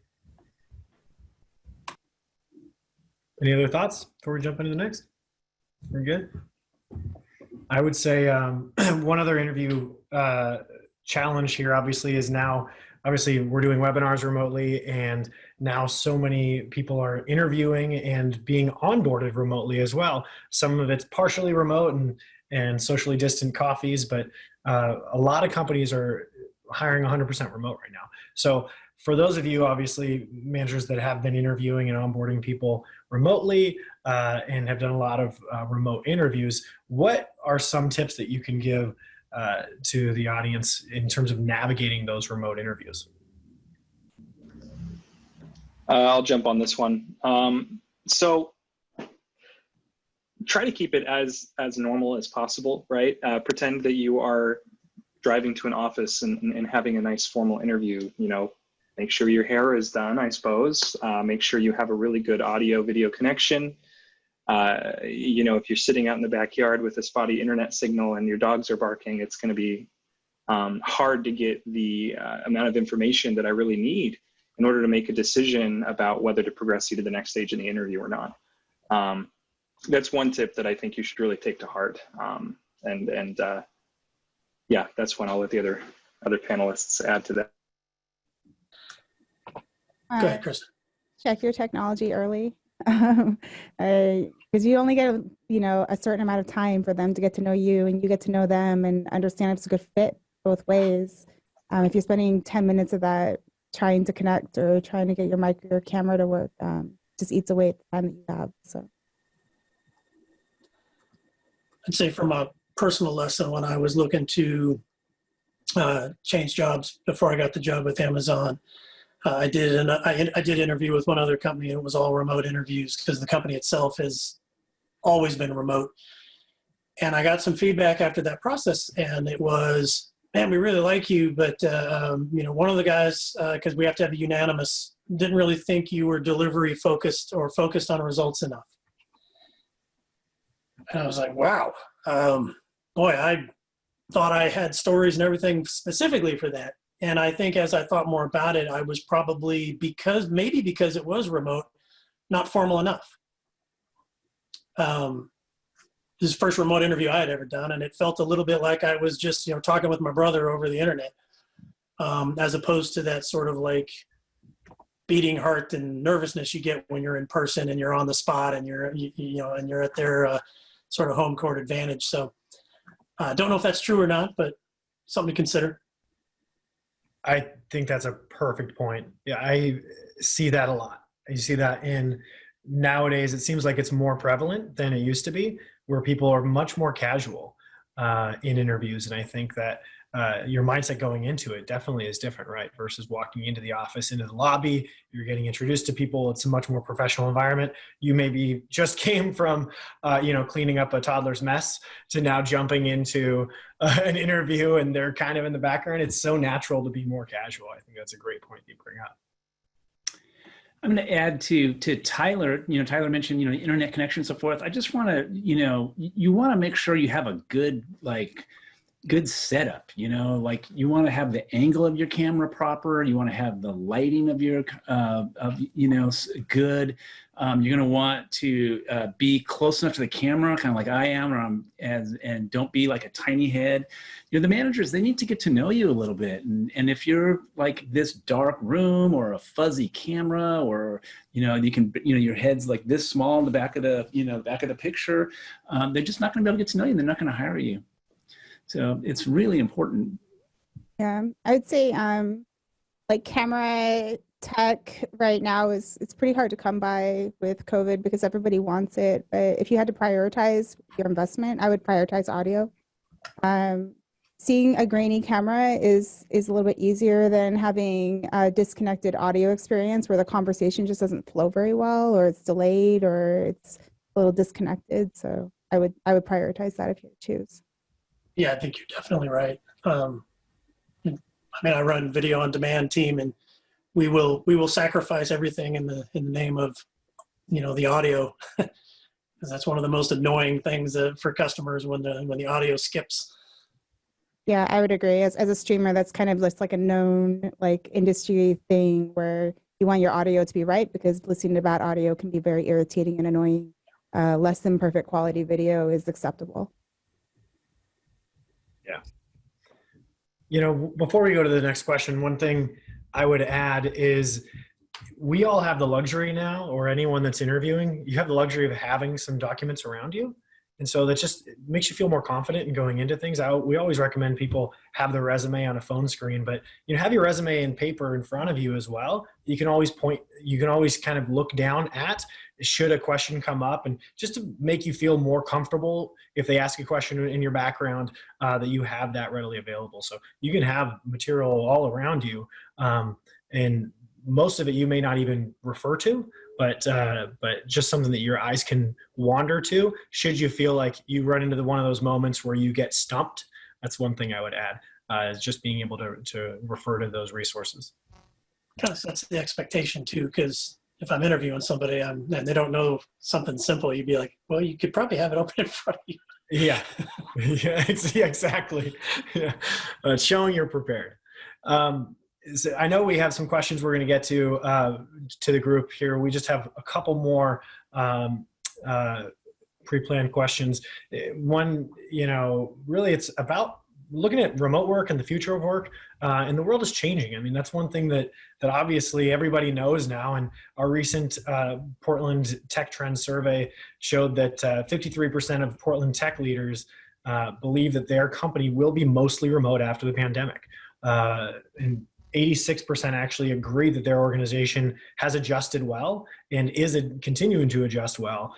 Any other thoughts before we jump into the next? We're good? I would say one other interview challenge here obviously is now, we're doing webinars remotely, and now so many people are interviewing and being onboarded remotely as well. Some of it's partially remote and socially distant coffees, but a lot of companies are hiring 100% remote right now. So for those of you, obviously, managers that have been interviewing and onboarding people remotely and have done a lot of remote interviews, what are some tips that you can give to the audience in terms of navigating those remote interviews? I'll jump on this one. So try to keep it as normal as possible, right? Pretend that you are driving to an office and having a nice formal interview. Make sure your hair is done, I suppose. Make sure you have a really good audio video connection. If you're sitting out in the backyard with a spotty internet signal and your dogs are barking, it's going to be hard to get the amount of information that I really need in order to make a decision about whether to progress you to the next stage in the interview or not. That's one tip that I think you should really take to heart. Yeah, that's one. I'll let the other panelists add to that. Go ahead, Kristen. Check your technology early, because you only get a certain amount of time for them to get to know you, and you get to know them and understand if it's a good fit both ways. If you're spending 10 minutes of that trying to connect or trying to get your mic or your camera to work, just eats away at the time that you have. So I'd say from a personal lesson, when I was looking to change jobs before I got the job with Amazon, I did interview with one other company, and it was all remote interviews because the company itself has always been remote. And I got some feedback after that process, and it was, man, we really like you, but one of the guys, because we have to have a unanimous, didn't really think you were delivery focused or focused on results enough. And I was like, wow, boy, I thought I had stories and everything specifically for that. And I think as I thought more about it, I was probably, maybe because it was remote, not formal enough. This is the first remote interview I had ever done, and it felt a little bit like I was just, talking with my brother over the internet, as opposed to that sort of like beating heart and nervousness you get when you're in person and you're on the spot and you're at their sort of home court advantage. So I don't know if that's true or not, but something to consider. I think that's a perfect point. Yeah, I see that a lot. You see that nowadays, it seems like it's more prevalent than it used to be, where people are much more casual in interviews. And I think that your mindset going into it definitely is different, right? Versus walking into the office, into the lobby, you're getting introduced to people. It's a much more professional environment. You maybe just came from, cleaning up a toddler's mess to now jumping into an interview and they're kind of in the background. It's so natural to be more casual. I think that's a great point that you bring up. I'm going to add to Tyler. Tyler mentioned, internet connection and so forth. I just want to, you want to make sure you have a good setup. You want to have the angle of your camera proper. You want to have the lighting of your, good. You're going to want to be close enough to the camera, kind of like I am, and don't be like a tiny head. The managers, they need to get to know you a little bit. And if you're like this dark room or a fuzzy camera, or, you can, your head's like this small in the back of the, back of the picture, they're just not going to be able to get to know you. They're not going to hire you. So it's really important. Yeah, I would say like camera tech right now it's pretty hard to come by with COVID because everybody wants it. But if you had to prioritize your investment, I would prioritize audio. Seeing a grainy camera is a little bit easier than having a disconnected audio experience where the conversation just doesn't flow very well, or it's delayed, or it's a little disconnected. So I would prioritize that if you choose. Yeah, I think you're definitely right. I run video on demand team, and we will sacrifice everything in the name of, the audio, because that's one of the most annoying things for customers when the audio skips. Yeah, I would agree. As a streamer, that's kind of just like a known industry thing where you want your audio to be right, because listening to bad audio can be very irritating and annoying. Less than perfect quality video is acceptable. Yeah. Before we go to the next question, one thing I would add is we all have the luxury now, or anyone that's interviewing, you have the luxury of having some documents around you. And so that just makes you feel more confident in going into things. We always recommend people have their resume on a phone screen, but have your resume in paper in front of you as well. You can always kind of look down at, should a question come up, and just to make you feel more comfortable if they ask a question in your background, that you have that readily available. So you can have material all around you, and most of it you may not even refer to, but just something that your eyes can wander to should you feel like you run into one of those moments where you get stumped. That's one thing I would add, is just being able to refer to those resources. Kind of sets the expectation too, because if I'm interviewing somebody and they don't know something simple, you'd be like, well, you could probably have it open in front of you. Yeah, yeah, exactly. Yeah, showing you're prepared. So I know we have some questions we're going to get to the group here. We just have a couple more pre-planned questions. One, really it's about looking at remote work and the future of work, and the world is changing. I mean, that's one thing that obviously everybody knows now. And our recent Portland Tech Trends survey showed that 53% of Portland tech leaders believe that their company will be mostly remote after the pandemic. And 86% actually agree that their organization has adjusted well and is continuing to adjust well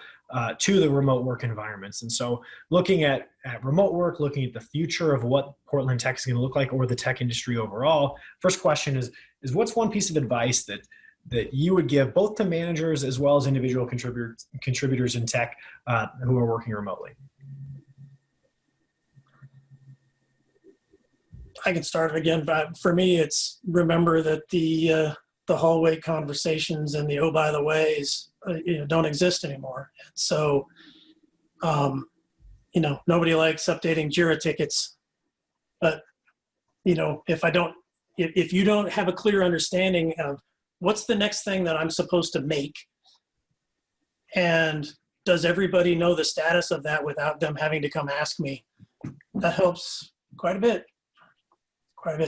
to the remote work environments. And so looking at remote work, looking at the future of what Portland tech is going to look like, or the tech industry overall, first question is what's one piece of advice that you would give both to managers as well as individual contributors in tech who are working remotely? I can start it again, but for me, it's remember that the hallway conversations and the, oh, by the ways, don't exist anymore. And so, nobody likes updating JIRA tickets, but, if you don't have a clear understanding of what's the next thing that I'm supposed to make, and does everybody know the status of that without them having to come ask me, that helps quite a bit.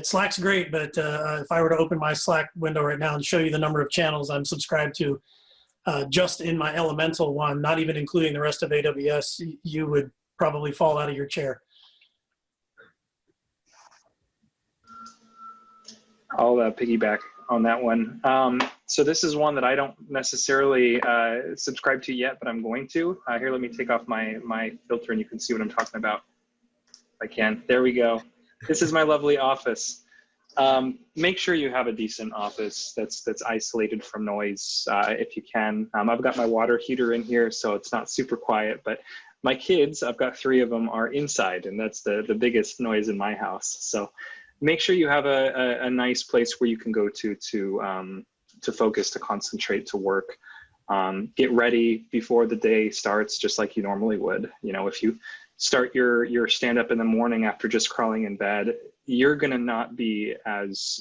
Slack's great, but if I were to open my Slack window right now and show you the number of channels I'm subscribed to, just in my elemental one, not even including the rest of AWS, you would probably fall out of your chair. I'll piggyback on that one. So this is one that I don't necessarily subscribe to yet, but I'm going to. Here, let me take off my filter and you can see what I'm talking about. If I can. There we go. This is my lovely office. Make sure you have a decent office that's isolated from noise if you can. I've got my water heater in here, so it's not super quiet, but my kids, I've got 3 of them, are inside, and that's the biggest noise in my house. So make sure you have a nice place where you can go to focus, to concentrate, to work. Get ready before the day starts, just like you normally would. You know, if you start your stand up in the morning after just crawling in bed, you're going to not be as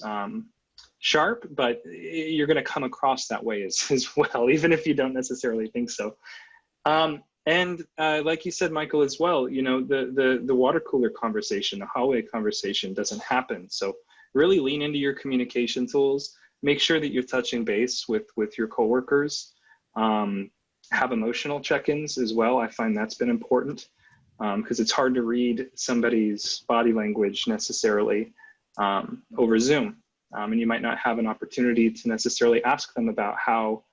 sharp, but you're going to come across that way as well, even if you don't necessarily think so. And like you said, Michael, as well, you know, the water cooler conversation, the hallway conversation doesn't happen. So really lean into your communication tools. Make sure that you're touching base with your coworkers. Have emotional check-ins as well. I find that's been important because it's hard to read somebody's body language necessarily over Zoom. And you might not have an opportunity to necessarily ask them about how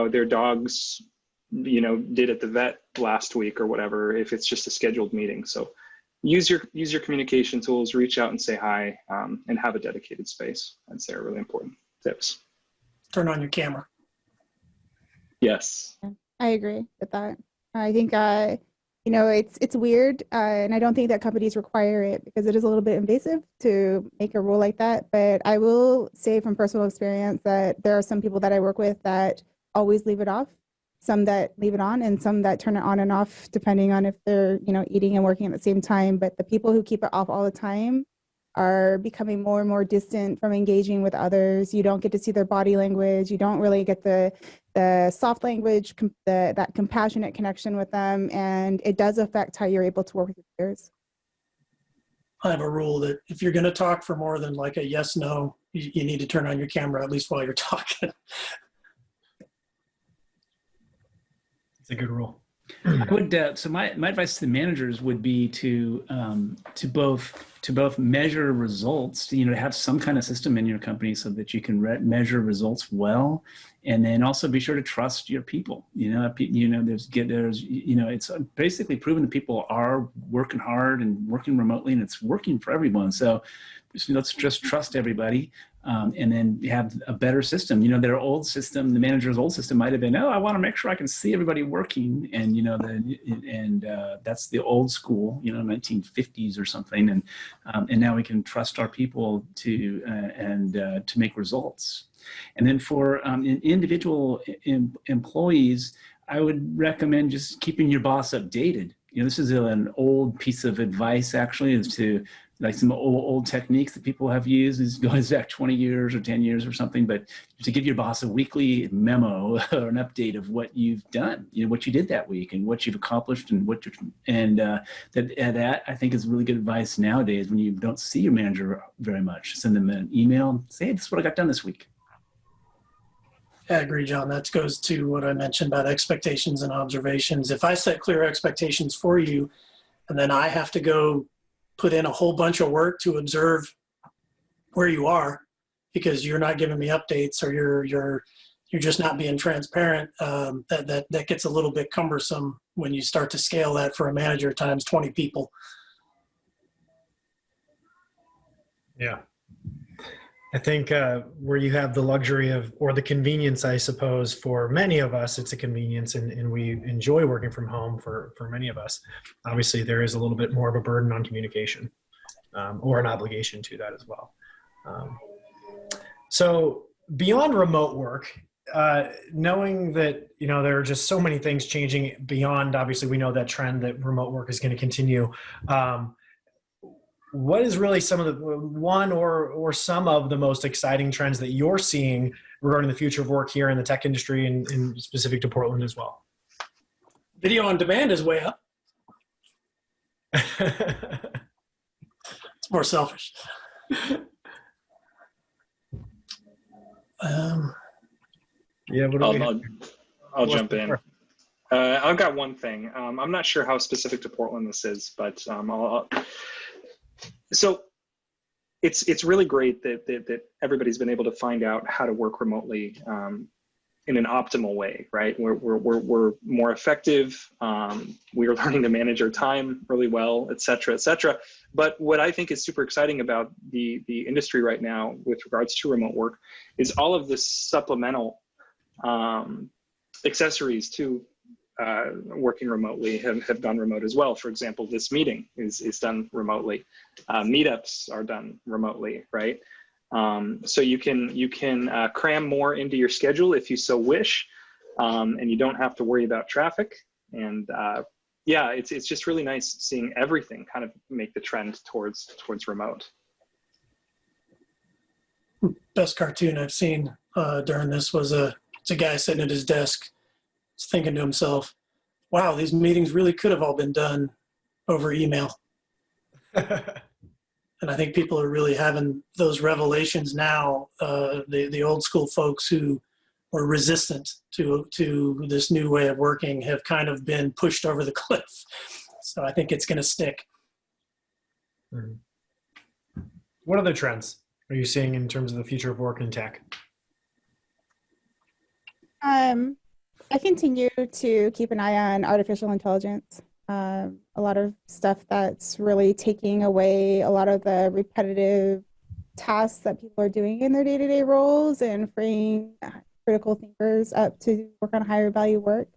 their dogs, you know, did at the vet last week or whatever, if it's just a scheduled meeting. So use your communication tools, reach out and say hi, and have a dedicated space. I'd say are really important tips. Turn on your camera. Yes. I agree with that. I think, you know, it's weird, and I don't think that companies require it because it is a little bit invasive to make a rule like that. But I will say from personal experience that there are some people that I work with that always leave it off, some that leave it on, and some that turn it on and off depending on if they're, you know, eating and working at the same time. But the people who keep it off all the time are becoming more and more distant from engaging with others. You don't get to see their body language. You don't really get the soft language, that compassionate connection with them. And it does affect how you're able to work with your peers. I have a rule that if you're going to talk for more than like a yes, no, you need to turn on your camera at least while you're talking. It's a good rule. I would. So my advice to the managers would be to both measure results. You know, to have some kind of system in your company so that you can measure results well, and then also be sure to trust your people. You know, there's you know, it's basically proven that people are working hard and working remotely, and it's working for everyone. So let's just trust everybody. And then have a better system. You know, their old system, the manager's old system might have been, oh, I want to make sure I can see everybody working. And, you know, that's the old school, you know, 1950s or something. And now we can trust our people to make results. And then for individual employees, I would recommend just keeping your boss updated. You know, this is an old piece of advice, actually, is to like some old techniques that people have used, is going back 20 years or 10 years or something, but to give your boss a weekly memo or an update of what you've done, you know, what you did that week and what you've accomplished and that I think is really good advice nowadays when you don't see your manager very much. Send them an email, say, hey, this is what I got done this week. I agree, John. That goes to what I mentioned about expectations and observations. If I set clear expectations for you, and then I have to go put in a whole bunch of work to observe where you are because you're not giving me updates or you're just not being transparent, that gets a little bit cumbersome when you start to scale that for a manager times 20 people. Yeah. I think where you have the luxury of, or the convenience, I suppose, for many of us, it's a convenience and we enjoy working from home for many of us. Obviously, there is a little bit more of a burden on communication or an obligation to that as well. So beyond remote work, knowing that, you know, there are just so many things changing beyond, obviously, we know that trend that remote work is going to continue. What is really some of the one or some of the most exciting trends that you're seeing regarding the future of work here in the tech industry and specific to Portland as well? Video on demand is way up. It's more selfish. Yeah, I'll jump in. I've got one thing. I'm not sure how specific to Portland this is, but so it's really great that everybody's been able to find out how to work remotely in an optimal way, right? We're more effective. We are learning to manage our time really well, et cetera, et cetera. But what I think is super exciting about the industry right now with regards to remote work is all of the supplemental accessories to working remotely have gone remote as well. For example, this meeting is done remotely. Meetups are done remotely, right? So you can cram more into your schedule if you so wish, and you don't have to worry about traffic. And yeah, it's just really nice seeing everything kind of make the trend towards remote. Best cartoon I've seen during this was it's a guy sitting at his desk, thinking to himself, "Wow, these meetings really could have all been done over email." And I think people are really having those revelations now. The old school folks who were resistant to this new way of working have kind of been pushed over the cliff. So I think it's going to stick. What other trends are you seeing in terms of the future of work in tech? I continue to keep an eye on artificial intelligence. A lot of stuff that's really taking away a lot of the repetitive tasks that people are doing in their day-to-day roles and freeing critical thinkers up to work on higher value work.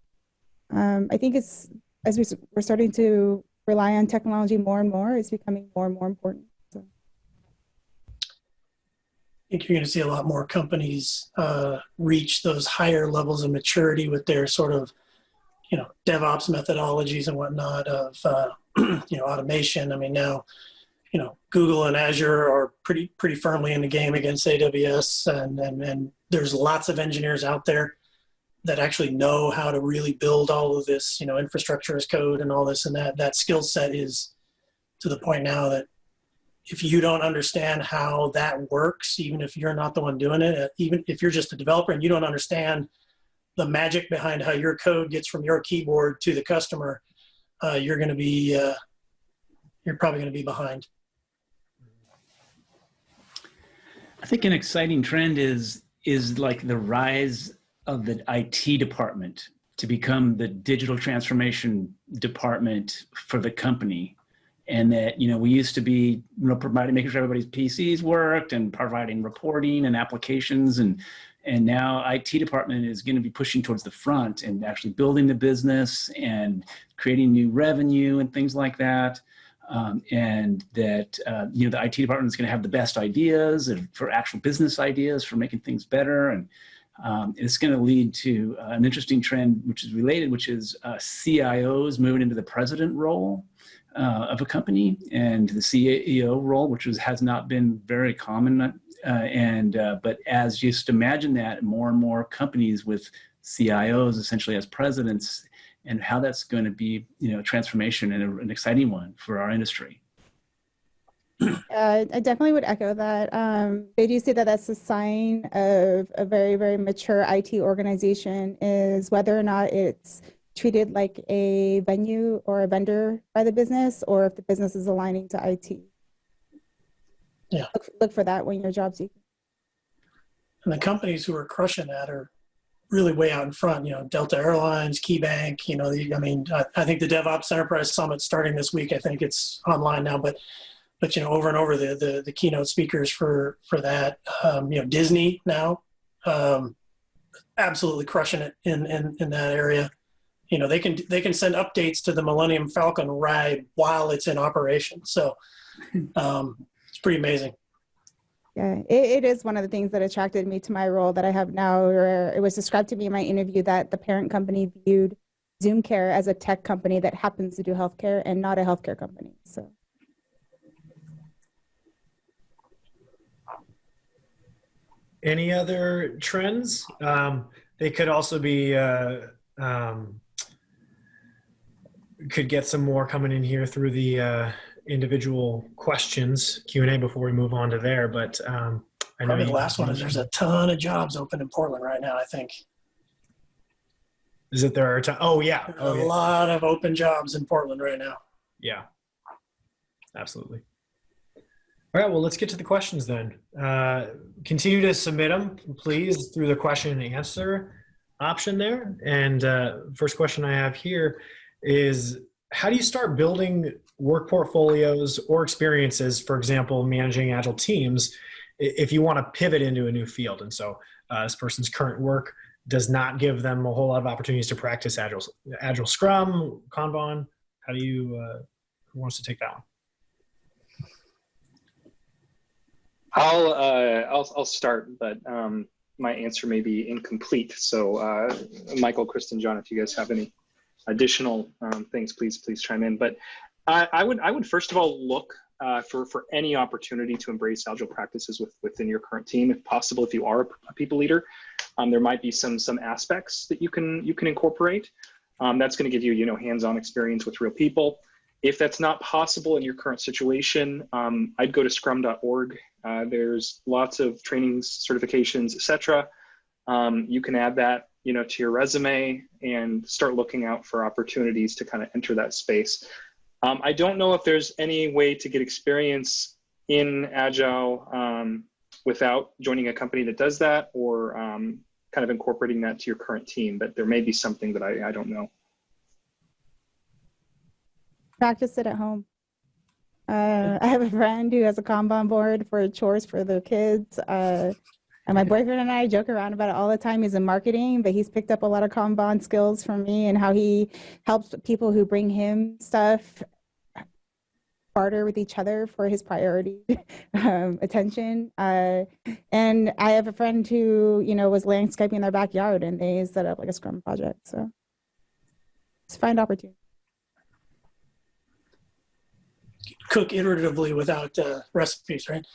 I think it's, as we're starting to rely on technology more and more, it's becoming more and more important. So. I think you're going to see a lot more companies reach those higher levels of maturity with their sort of, DevOps methodologies and whatnot of, automation. I mean, now, Google and Azure are pretty firmly in the game against AWS, and there's lots of engineers out there that actually know how to really build all of this, infrastructure as code and all this, and that skill set is to the point now that if you don't understand how that works, even if you're not the one doing it, even if you're just a developer and you don't understand the magic behind how your code gets from your keyboard to the customer, you're probably going to be behind. I think an exciting trend is like the rise of the IT department to become the digital transformation department for the company. And that, we used to be, making sure everybody's PCs worked and providing reporting and applications. And now IT department is going to be pushing towards the front and actually building the business and creating new revenue and things like that. And that, the IT department is going to have the best ideas and for actual business ideas for making things better. And it's going to lead to an interesting trend, which is related, which is CIOs moving into the president role of a company, and the CEO role, which has not been very common. But as just imagine that more and more companies with CIOs essentially as presidents, and how that's going to be, a transformation and an exciting one for our industry. I definitely would echo that. They do say that that's a sign of a very, very mature IT organization, is whether or not it's treated like a venue or a vendor by the business, or if the business is aligning to IT. Yeah. Look for that when you're job seeking. And the companies who are crushing that are really way out in front. Delta Airlines, KeyBank. I think the DevOps Enterprise Summit starting this week. I think it's online now, but over and over the keynote speakers for that. Disney now, absolutely crushing it in that area. They can send updates to the Millennium Falcon ride while it's in operation. So it's pretty amazing. Yeah, it is one of the things that attracted me to my role that I have now, where it was described to me in my interview that the parent company viewed ZoomCare as a tech company that happens to do healthcare and not a healthcare company. So. Any other trends? They could also be, could get some more coming in here through the individual questions, Q&A, before we move on to there. But I know probably the last one is there's a ton of jobs open in Portland right now, I think. Is it there are a ton? Oh, yeah. A lot of open jobs in Portland right now. Yeah, absolutely. All right, well, let's get to the questions then. Continue to submit them, please, through the question and answer option there. And first question I have here is, how do you start building work portfolios or experiences, for example, managing Agile teams, if you want to pivot into a new field? And so this person's current work does not give them a whole lot of opportunities to practice Agile Scrum, Kanban. How do you, who wants to take that one? I'll start, but my answer may be incomplete. So Michael, Kristen, John, if you guys have any additional things, please chime in. But I would first of all look for any opportunity to embrace Agile practices within your current team, if possible. If you are a people leader, there might be some aspects that you can incorporate. That's going to give you hands-on experience with real people. If that's not possible in your current situation, I'd go to scrum.org. There's lots of trainings, certifications, etc. You can add that to your resume and start looking out for opportunities to kind of enter that space. I don't know if there's any way to get experience in Agile without joining a company that does that, or kind of incorporating that to your current team, but there may be something that I don't know. Practice it at home. I have a friend who has a Kanban board for chores for their kids. And my boyfriend and I joke around about it all the time. He's in marketing, but he's picked up a lot of Kanban skills from me, and how he helps people who bring him stuff barter with each other for his priority attention. And I have a friend who, was landscaping their backyard, and they set up like a Scrum project. So just find opportunity. Cook iteratively without recipes, right?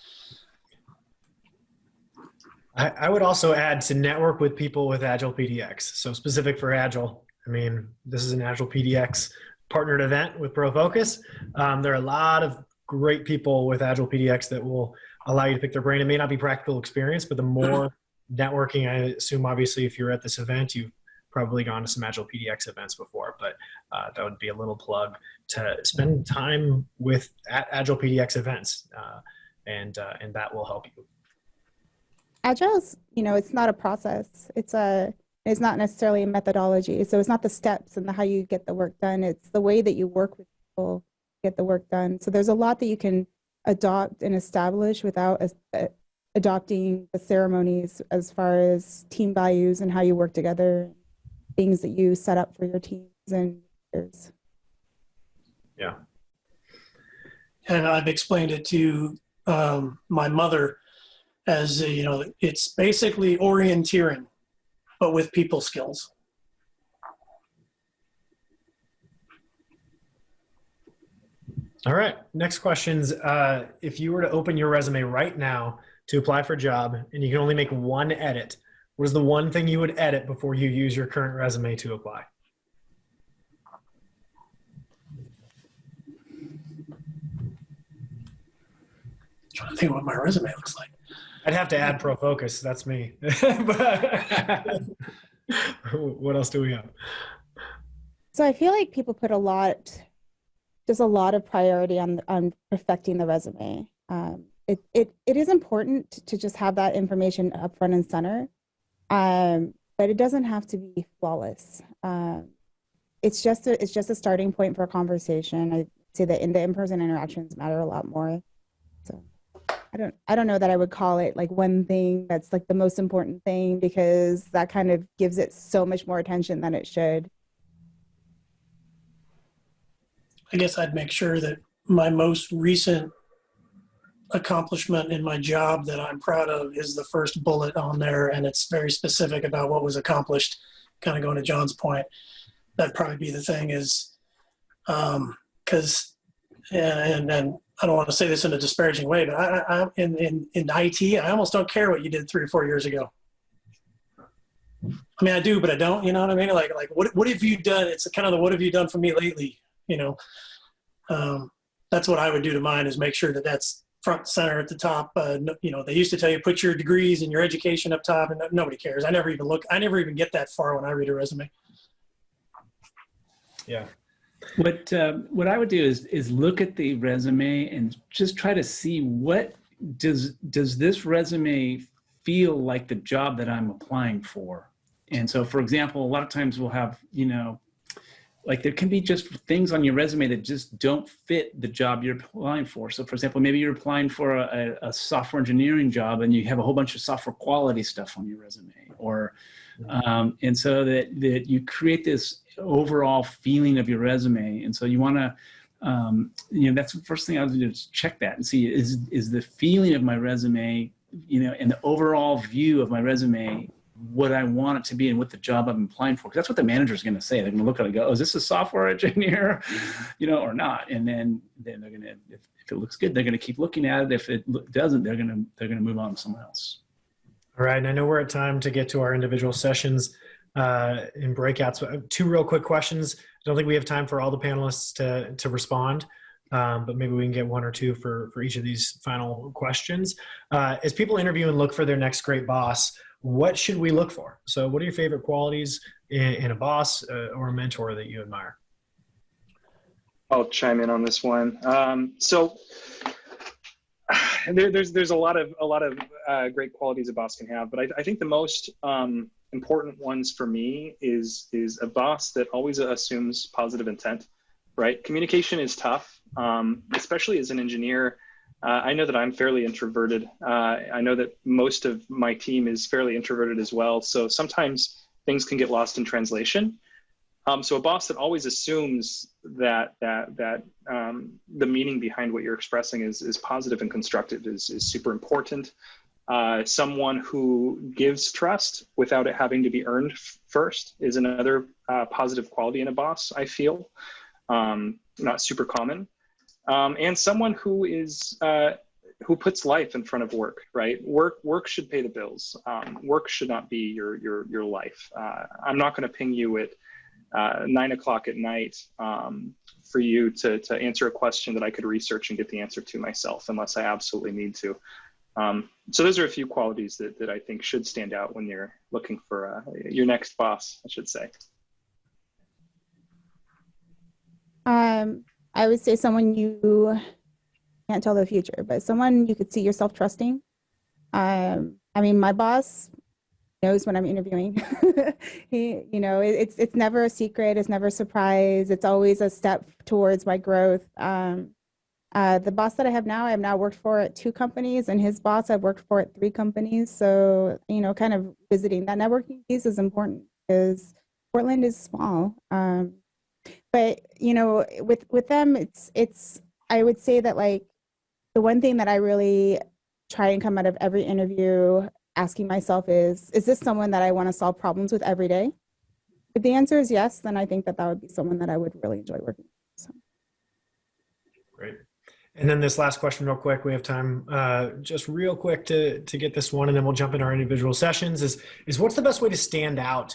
I would also add to network with people with AgilePDX. So specific for Agile, I mean, this is an AgilePDX partnered event with ProFocus. There are a lot of great people with AgilePDX that will allow you to pick their brain. It may not be practical experience, but the more networking, I assume obviously if you're at this event, you've probably gone to some AgilePDX events before, but that would be a little plug to spend time with at AgilePDX events, and that will help you. Agile's, it's not a process. It's not necessarily a methodology. So it's not the steps and how you get the work done. It's the way that you work with people to get the work done. So there's a lot that you can adopt and establish without adopting the ceremonies as far as team values and how you work together, things that you set up for your teams and yours. Yeah. And I've explained it to my mother as, it's basically orienteering, but with people skills. All right, next questions. If you were to open your resume right now to apply for a job and you can only make one edit, what is the one thing you would edit before you use your current resume to apply? I'm trying to think what my resume looks like. I'd have to add ProFocus. That's me. But what else do we have? So I feel like people put a lot of priority on perfecting the resume. It is important to just have that information up front and center, but it doesn't have to be flawless. It's just a starting point for a conversation. I'd say that the in-person interactions matter a lot more. So I don't know that I would call it like one thing that's like the most important thing, because that kind of gives it so much more attention than it should. I guess I'd make sure that my most recent accomplishment in my job that I'm proud of is the first bullet on there, and it's very specific about what was accomplished. Kind of going to John's point, that'd probably be the thing is, because, and I don't want to say this in a disparaging way, but I in IT, I almost don't care what you did 3 or 4 years ago. I mean, I do, but I don't. You know what I mean? Like what have you done? It's kind of the what have you done for me lately? That's what I would do to mine, is make sure that that's front and center at the top. They used to tell you put your degrees and your education up top, and nobody cares. I never even get that far when I read a resume. Yeah. What I would do is look at the resume and just try to see what does this resume feel like the job that I'm applying for. And so, for example, a lot of times we'll have, like there can be just things on your resume that just don't fit the job you're applying for. So for example, maybe you're applying for a software engineering job and you have a whole bunch of software quality stuff on your resume, or, and so that you create this overall feeling of your resume. And so you want to, that's the first thing I would do, is check that and see, is the feeling of my resume, and the overall view of my resume what I want it to be and what the job I'm applying for. Because that's what the manager is going to say. They're going to look at it and go, oh, is this a software engineer, or not? And then they're going to, if it looks good, they're going to keep looking at it. If it doesn't, they're going to move on to someone else. All right. And I know we're at time to get to our individual sessions in breakouts. 2 real quick questions. I don't think we have time for all the panelists to respond. But maybe we can get 1 or 2 for each of these final questions. As people interview and look for their next great boss, what should we look for? So what are your favorite qualities in a boss or a mentor that you admire? I'll chime in on this one. So there's a lot of great qualities a boss can have, but I think the most important ones for me is a boss that always assumes positive intent, right? Communication is tough, especially as an engineer. I know that I'm fairly introverted. I know that most of my team is fairly introverted as well. So sometimes things can get lost in translation. So a boss that always assumes that the meaning behind what you're expressing is positive and constructive is super important. Someone who gives trust without it having to be earned first is another positive quality in a boss, I feel. Not super common. And someone who is who puts life in front of work, right? Work should pay the bills. Work should not be your life. I'm not going to ping you at 9 o'clock at night for you to answer a question that I could research and get the answer to myself, unless I absolutely need to. So those are a few qualities that I think should stand out when you're looking for your next boss, I should say. I would say someone you can't tell the future, but someone you could see yourself trusting. I mean, my boss knows when I'm interviewing. It's never a secret. It's never a surprise. It's always a step towards my growth. The boss that I have now worked for at 2 companies, and his boss I've worked for at 3 companies. So, kind of visiting that networking piece is important because Portland is small. But, with them, it's, I would say that like the one thing that I really try and come out of every interview asking myself is this someone that I want to solve problems with every day? If the answer is yes, then I think that would be someone that I would really enjoy working with. So. Great. And then this last question real quick, we have time just real quick to get this one, and then we'll jump into our individual sessions, is what's the best way to stand out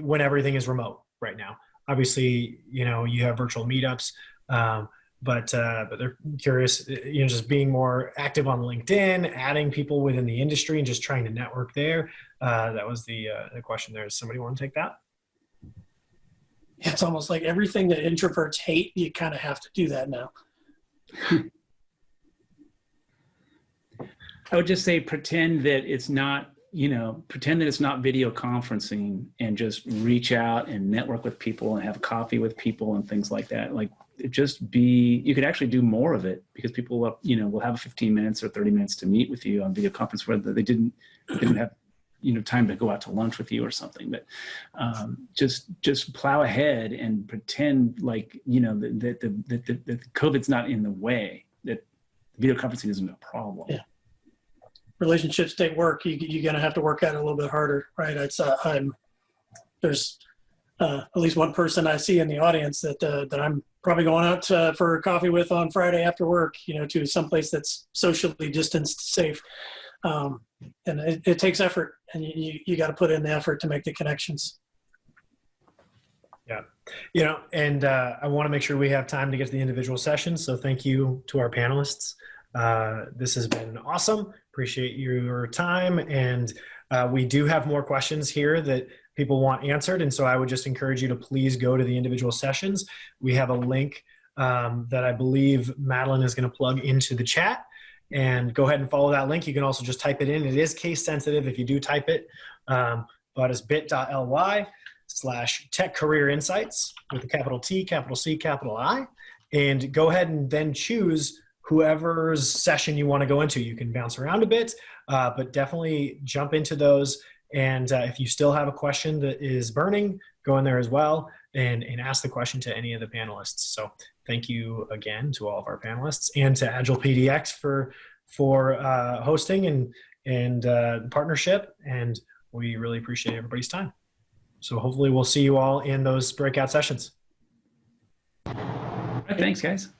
when everything is remote right now? Obviously, you have virtual meetups, but they're curious, just being more active on LinkedIn, adding people within the industry and just trying to network there. That was the question there. Does somebody want to take that? It's almost like everything that introverts hate, you kind of have to do that now. I would just say pretend that it's not video conferencing and just reach out and network with people and have coffee with people and things like that. Like you could actually do more of it because people will have 15 minutes or 30 minutes to meet with you on video conference where they didn't have time to go out to lunch with you or something. But just plow ahead and pretend like that the COVID's not in the way, that video conferencing isn't a problem. Yeah. Relationships take work. You're going to have to work at it a little bit harder, right? There's at least one person I see in the audience that I'm probably going out for coffee with on Friday after work, to someplace that's socially distanced, safe. And it takes effort, and you got to put in the effort to make the connections. Yeah. And I want to make sure we have time to get to the individual sessions. So thank you to our panelists. This has been awesome. Appreciate your time. And we do have more questions here that people want answered. And so I would just encourage you to please go to the individual sessions. We have a link that I believe Madeline is going to plug into the chat, and go ahead and follow that link. You can also just type it in. It is case sensitive if you do type it. but it's bit.ly/techcareerinsights with a capital T, capital C, capital I. And go ahead and then choose whoever's session you want to go into. You can bounce around a bit, but definitely jump into those. And if you still have a question that is burning, go in there as well and ask the question to any of the panelists. So thank you again to all of our panelists and to AgilePDX for hosting and partnership. And we really appreciate everybody's time. So hopefully we'll see you all in those breakout sessions. Thanks, guys.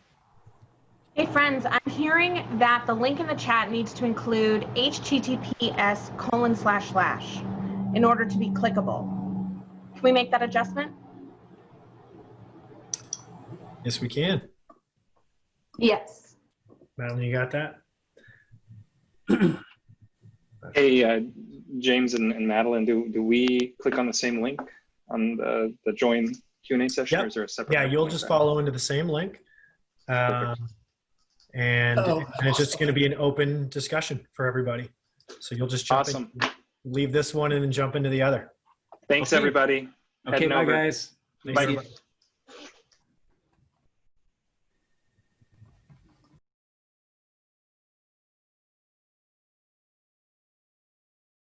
Hey friends, I'm hearing that the link in the chat needs to include https:// in order to be clickable. Can we make that adjustment? Yes, we can. Yes. Madeline, you got that? Hey, James and Madeline, do we click on the same link on the join Q&A session, or is there a separate? Yeah, you'll just follow into the same link. And it's just going to be an open discussion for everybody. So you'll just jump in, leave this one and then jump into the other. Thanks, everybody. Okay, bye, guys. Bye.